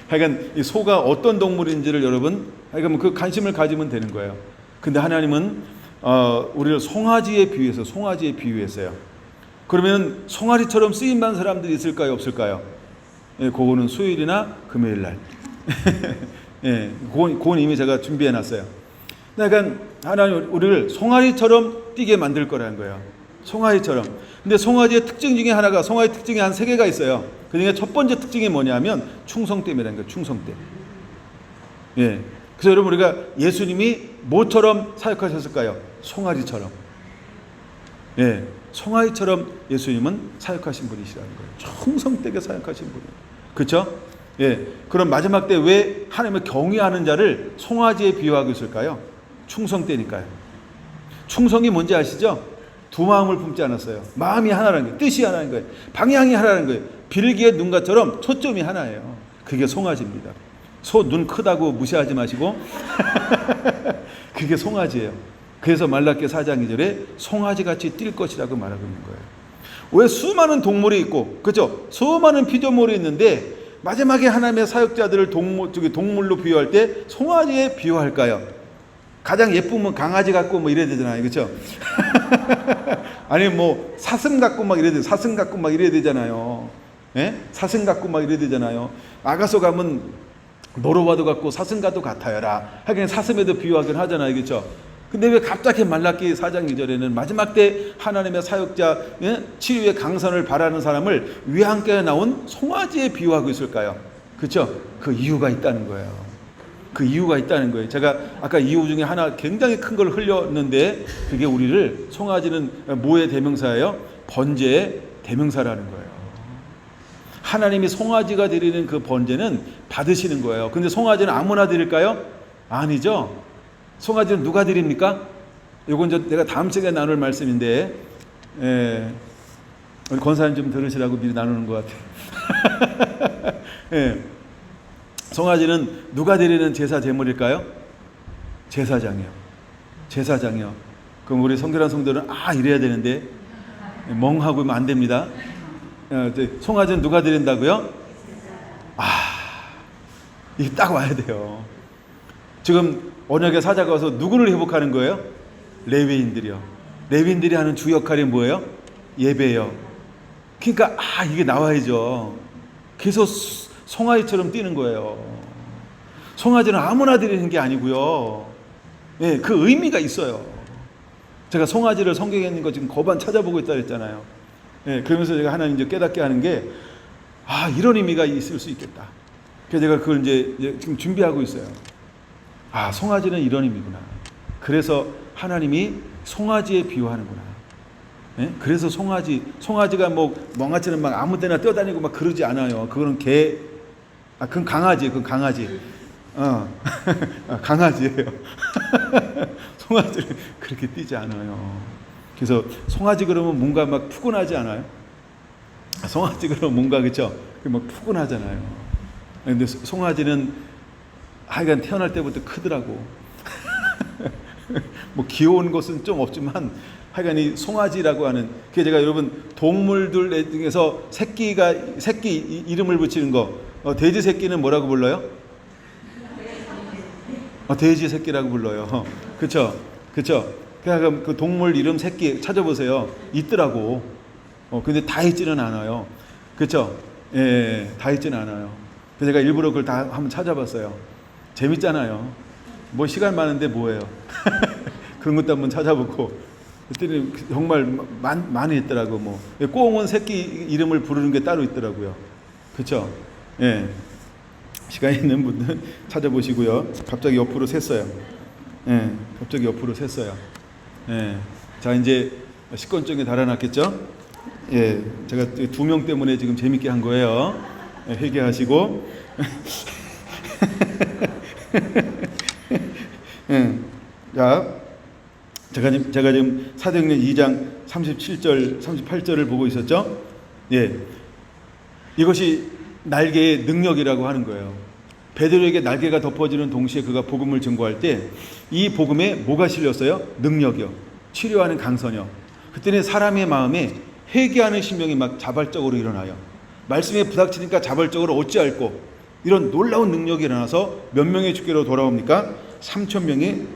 하여간 이 소가 어떤 동물인지를 여러분 하여간 그 관심을 가지면 되는 거예요. 근데 하나님은 우리를 송아지에 비유했어요. 그러면 송아지처럼 쓰임받는 사람들이 있을까요, 없을까요? 그거는 수요일이나 금요일 날. 그건 이미 제가 준비해 놨어요. 그러니까 하나님 우리를 송아지처럼 뛰게 만들 거라는 거예요. 송아지처럼. 근데 송아지의 특징 중에 하나가 송아지 특징이 한 3개가 있어요. 그 중에 첫 번째 특징이 뭐냐면 충성됨이라는 거예요. 충성됨. 그래서 여러분 우리가 예수님이 뭐처럼 사역하셨을까요? 송아지처럼. 송아지처럼 예수님은 사역하신 분이시라는 거예요. 충성되게 사역하신 분이에요. 그렇죠? 그럼 마지막 때 왜 하나님을 경외하는 자를 송아지에 비유하고 있을까요? 충성되니까요. 충성이 뭔지 아시죠? 두 마음을 품지 않았어요. 마음이 하나라는 거예요. 뜻이 하나인 거예요. 방향이 하나라는 거예요. 빌기의 눈같처럼 초점이 하나예요. 그게 송아지입니다. 소 눈 크다고 무시하지 마시고 그게 송아지예요. 그래서 말라기 4장 2절에 송아지같이 뛸 것이라고 말하고 있는 거예요. 왜 수많은 동물이 있고 그렇죠? 수많은 피조물이 있는데 마지막에 하나님의 사역자들을 동물로 비유할 때 송아지에 비유할까요? 가장 예쁘면 강아지 같고 뭐 이래야 되잖아요. 그렇죠? 아니 뭐 사슴 같고 막 이래야 돼. 사슴 같고 막 이래야 되잖아요. 사슴 같고 막 이래야 되잖아요. 아가서 가면 노로바도 같고 사슴과도 같아요라. 하긴 사슴에도 비유하긴 하잖아요. 그렇죠? 근데 왜 갑자기 말라기 4장 2절에는 마지막 때 하나님의 사역자 치유의 강선을 바라는 사람을 위에 함께 나온 송아지에 비유하고 있을까요? 그렇죠? 그 이유가 있다는 거예요. 그 이유가 있다는 거예요. 제가 아까 이유 중에 하나 굉장히 큰 걸 흘렸는데 그게 우리를 송아지는 뭐의 대명사예요? 번제의 대명사라는 거예요. 하나님이 송아지가 드리는 그 번제는 받으시는 거예요. 근데 송아지는 아무나 드릴까요? 아니죠. 송아지는 누가 드립니까? 이건 내가 다음 시간에 나눌 말씀인데 우리 권사님 좀 들으시라고 미리 나누는 것 같아요. 송아지는 누가 드리는 제사 제물일까요? 제사장이요. 제사장이요. 그럼 우리 성결한 성도는 이래야 되는데 멍하고 있으면 안 됩니다. 송아지는 누가 드린다고요? 이게 딱 와야 돼요. 지금 언약의 사자가 와서 누구를 회복하는 거예요? 레위인들이요. 레위인들이 하는 주 역할이 뭐예요? 예배예요. 그러니까 이게 나와야죠. 그래서 송아지처럼 뛰는 거예요. 송아지는 아무나 드리는 게 아니고요. 예, 그 의미가 있어요. 제가 송아지를 성경에 있는 거 지금 거반 찾아보고 있다 그랬잖아요. 예, 그러면서 제가 하나님 이제 깨닫게 하는 게, 이런 의미가 있을 수 있겠다. 그래서 제가 그걸 이제 지금 준비하고 있어요. 송아지는 이런 의미구나. 그래서 하나님이 송아지에 비유하는구나. 예? 그래서 송아지가 뭐 멍아지는 막 아무데나 뛰어다니고 막 그러지 않아요. 그거는 그건 강아지. 강아지예요. 송아지는 그렇게 뛰지 않아요. 그래서 송아지 그러면 뭔가 막 푸근하지 않아요? 송아지 그러면 뭔가 그쵸? 막 푸근하잖아요. 근데 송아지는 하여간 태어날 때부터 크더라고. 뭐 귀여운 것은 좀 없지만 하여간 이 송아지라고 하는, 그게 제가 여러분 동물들 중에서 새끼 이름을 붙이는 거, 돼지 새끼는 뭐라고 불러요? 돼지 새끼라고 불러요. 그쵸? 그러니까 그 동물 이름 새끼 찾아보세요. 있더라고. 근데 다 있지는 않아요. 그쵸? 예, 다 있지는 않아요. 그래서 제가 일부러 그걸 다 한번 찾아봤어요. 재밌잖아요. 뭐 시간 많은데 뭐예요? 그런 것도 한번 찾아보고. 그랬더니 정말 많이 있더라고. 뭐 꽁은 새끼 이름을 부르는 게 따로 있더라고요. 그쵸? 예. 시간 있는 분들 찾아보시고요. 갑자기 옆으로 샜어요. 예, 갑자기 옆으로 샜어요. 예, 자 이제 10권쯤에 달아났겠죠? 예, 제가 2명 때문에 지금 재밌게 한 거예요. 예, 회개하시고. 예, 자, 제가 지금 사도행전 2장 37절, 38절을 보고 있었죠? 예, 이것이 날개의 능력이라고 하는 거예요. 베드로에게 날개가 덮어지는 동시에 그가 복음을 증거할 때 이 복음에 뭐가 실렸어요? 능력이요. 치료하는 강선이요. 그때는 사람의 마음에 회개하는 심령이 막 자발적으로 일어나요. 말씀에 부닥치니까 자발적으로 어찌할꼬, 이런 놀라운 능력이 일어나서 몇 명의 주께로 돌아옵니까? 3,000명이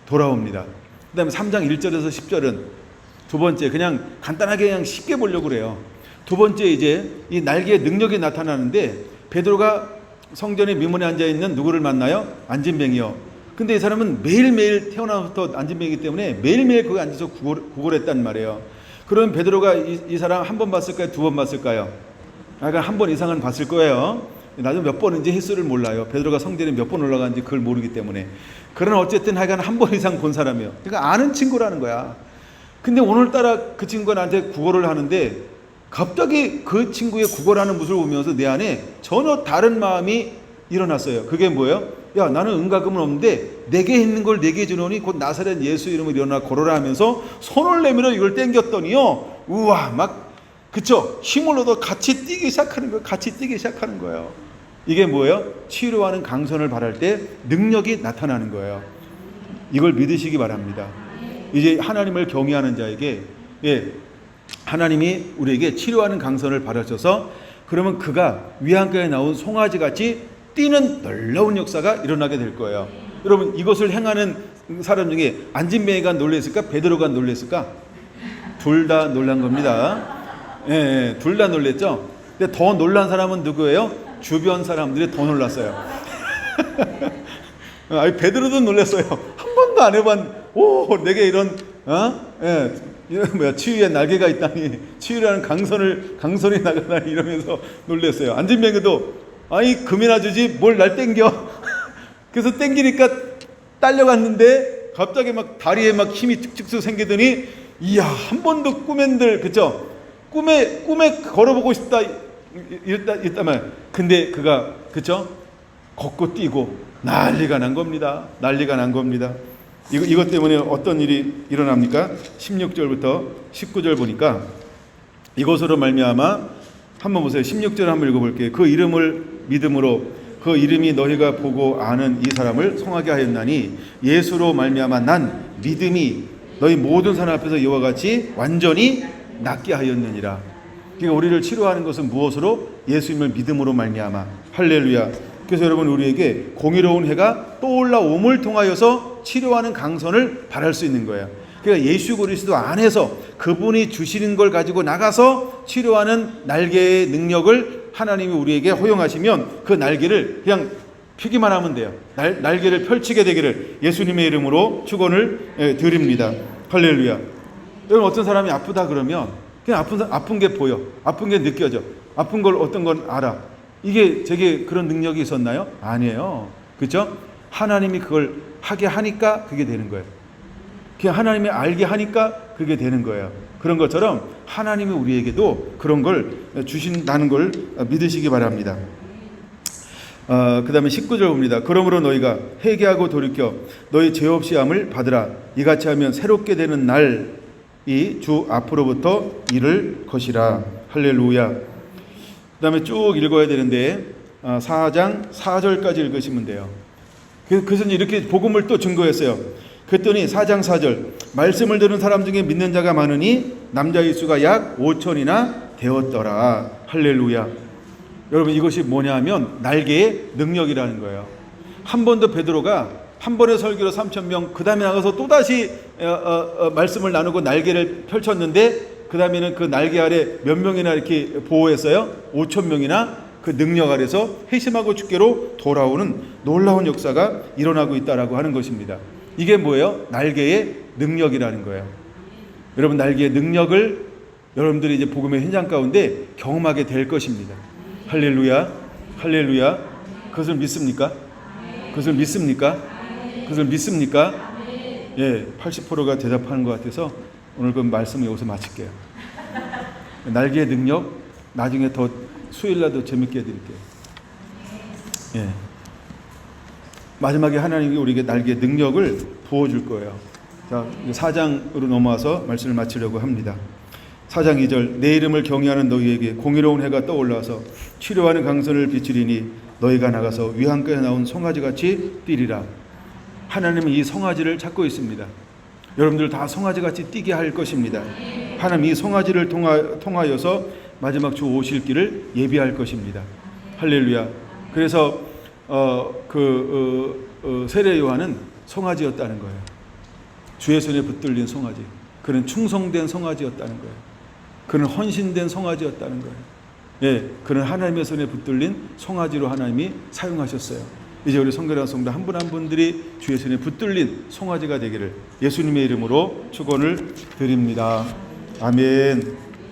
돌아옵니다. 그 다음에 3장 1절에서 10절은 두 번째, 그냥 간단하게 그냥 쉽게 보려고 그래요. 두 번째, 이제 이 날개의 능력이 나타나는데 베드로가 성전의 미문에 앉아있는 누구를 만나요? 안진뱅이요. 근데 이 사람은 매일매일 태어나부터 안진뱅이기 때문에 매일매일 거기 앉아서 구걸했단 말이에요. 그러면 베드로가 이 사람 한 번 봤을까요? 2번 봤을까요? 약간 한 번 이상은 봤을 거예요. 나중에 몇 번인지 횟수를 몰라요. 베드로가 성전에 몇 번 올라간지 그걸 모르기 때문에. 그러나 어쨌든 하여간 한 번 이상 본 사람이에요. 그러니까 아는 친구라는 거야. 근데 오늘따라 그 친구가 나한테 구걸을 하는데 갑자기 그 친구의 구걸하는 모습을 보면서 내 안에 전혀 다른 마음이 일어났어요. 그게 뭐예요? 야, 나는 은가금은 없는데 내게 있는 걸 내게 주노니 곧 나사렛 예수 이름으로 일어나 걸어라 하면서 손을 내밀어 이걸 땡겼더니요, 우와, 막 그쵸? 힘을 얻어 같이 뛰기 시작하는 거예요. 이게 뭐예요? 치료하는 강선을 바랄 때 능력이 나타나는 거예요. 이걸 믿으시기 바랍니다. 이제 하나님을 경외하는 자에게, 하나님이 우리에게 치료하는 강선을 바라셔서 그러면 그가 위안가에 나온 송아지같이 뛰는 놀라운 역사가 일어나게 될 거예요. 여러분, 이것을 행하는 사람 중에 안진뱅이가 놀랬을까? 베드로가 놀랬을까? 둘 다 놀란 겁니다. 둘 다 놀랬죠? 근데 더 놀란 사람은 누구예요? 주변 사람들이 더 놀랐어요. 베드로도 놀랐어요. 한 번도 안 해본, 내게 이런, 치유의 날개가 있다니, 치유라는 강선이 나가다니 이러면서 놀랐어요. 안진뱅이도, 금이나 주지 뭘 날 땡겨. 그래서 땡기니까 딸려갔는데 갑자기 막 다리에 막 힘이 쭉쭉 생기더니, 이야, 한 번도 꿈엔들, 그쵸? 꿈에 걸어보고 싶다 이랬단 말이에요. 근데 그가, 그쵸? 걷고 뛰고 난리가 난 겁니다. 이것 때문에 어떤 일이 일어납니까? 16절부터 19절 보니까 이것으로 말미암아, 한번 보세요. 16절 한번 읽어볼게요. 그 이름을 믿음으로 그 이름이 너희가 보고 아는 이 사람을 송하게 하였나니 예수로 말미암아 난 믿음이 너희 모든 사람 앞에서 이와 같이 완전히 낫게 하였느니라. 그러니까 우리를 치료하는 것은 무엇으로? 예수님을 믿음으로 말미암아. 할렐루야. 그래서 여러분, 우리에게 공의로운 해가 떠올라옴을 통하여서 치료하는 강선을 바랄 수 있는 거예요. 그러니까 예수 그리스도 안에서 그분이 주시는 걸 가지고 나가서 치료하는 날개의 능력을 하나님이 우리에게 허용하시면 그 날개를 그냥 펴기만 하면 돼요. 날개를 펼치게 되기를 예수님의 이름으로 축원을 드립니다. 할렐루야. 여러분, 어떤 사람이 아프다 그러면 그냥 아픈 게 보여. 아픈 게 느껴져. 아픈 걸 어떤 건 알아. 이게 제게 그런 능력이 있었나요? 아니에요. 그렇죠? 하나님이 그걸 하게 하니까 그게 되는 거예요. 그냥 하나님이 알게 하니까 그게 되는 거예요. 그런 것처럼 하나님이 우리에게도 그런 걸 주신다는 걸 믿으시기 바랍니다. 그 다음에 19절 봅니다. 그러므로 너희가 회개하고 돌이켜 너희 죄 없이 함을 받으라. 이같이 하면 새롭게 되는 날이 주 앞으로부터 이를 것이라. 할렐루야. 그 다음에 쭉 읽어야 되는데 4장 4절까지 읽으시면 돼요. 그래서 이렇게 복음을 또 증거했어요. 그랬더니 4장 4절 말씀을 들은 사람 중에 믿는 자가 많으니 남자의 수가 약 5천이나 되었더라. 할렐루야. 여러분, 이것이 뭐냐면 날개의 능력이라는 거예요. 한 번 더 베드로가 한 번의 설교로 3,000명, 그 다음에 나가서 또다시 말씀을 나누고 날개를 펼쳤는데 그 다음에는 그 날개 아래 몇 명이나 이렇게 보호했어요? 5,000명이나 그 능력 아래서 회심하고 주께로 돌아오는 놀라운 역사가 일어나고 있다라고 하는 것입니다. 이게 뭐예요? 날개의 능력이라는 거예요. 여러분, 날개의 능력을 여러분들이 이제 복음의 현장 가운데 경험하게 될 것입니다. 할렐루야, 할렐루야. 그것을 믿습니까? 그것을 믿습니까? 그것을 믿습니까? 예, 80%가 대답하는 것 같아서 오늘 그 말씀 여기서 마칠게요. 날개의 능력 나중에 더 수요일날도 재밌게 해드릴게요. 예. 마지막에 하나님이 우리에게 날개의 능력을 부어줄 거예요. 자, 4장으로 넘어와서 말씀을 마치려고 합니다. 4장 2절 내 이름을 경외하는 너희에게 공의로운 해가 떠올라서 치료하는 강선을 비추리니 너희가 나가서 위안가에 나온 송아지같이 뛰리라. 하나님은 이 송아지를 찾고 있습니다. 여러분들 다 송아지같이 뛰게 할 것입니다. 하나님 이 송아지를 통하여서 마지막 주 오실 길을 예비할 것입니다. 할렐루야. 그래서 세례 요한은 송아지였다는 거예요. 주의 손에 붙들린 송아지. 그는 충성된 송아지였다는 거예요. 그는 헌신된 송아지였다는 거예요. 예, 그는 하나님의 손에 붙들린 송아지로 하나님이 사용하셨어요. 이제 우리 성결한 성도 한 분 한 분들이 주의 손에 붙들린 송아지가 되기를 예수님의 이름으로 축원을 드립니다. 아멘.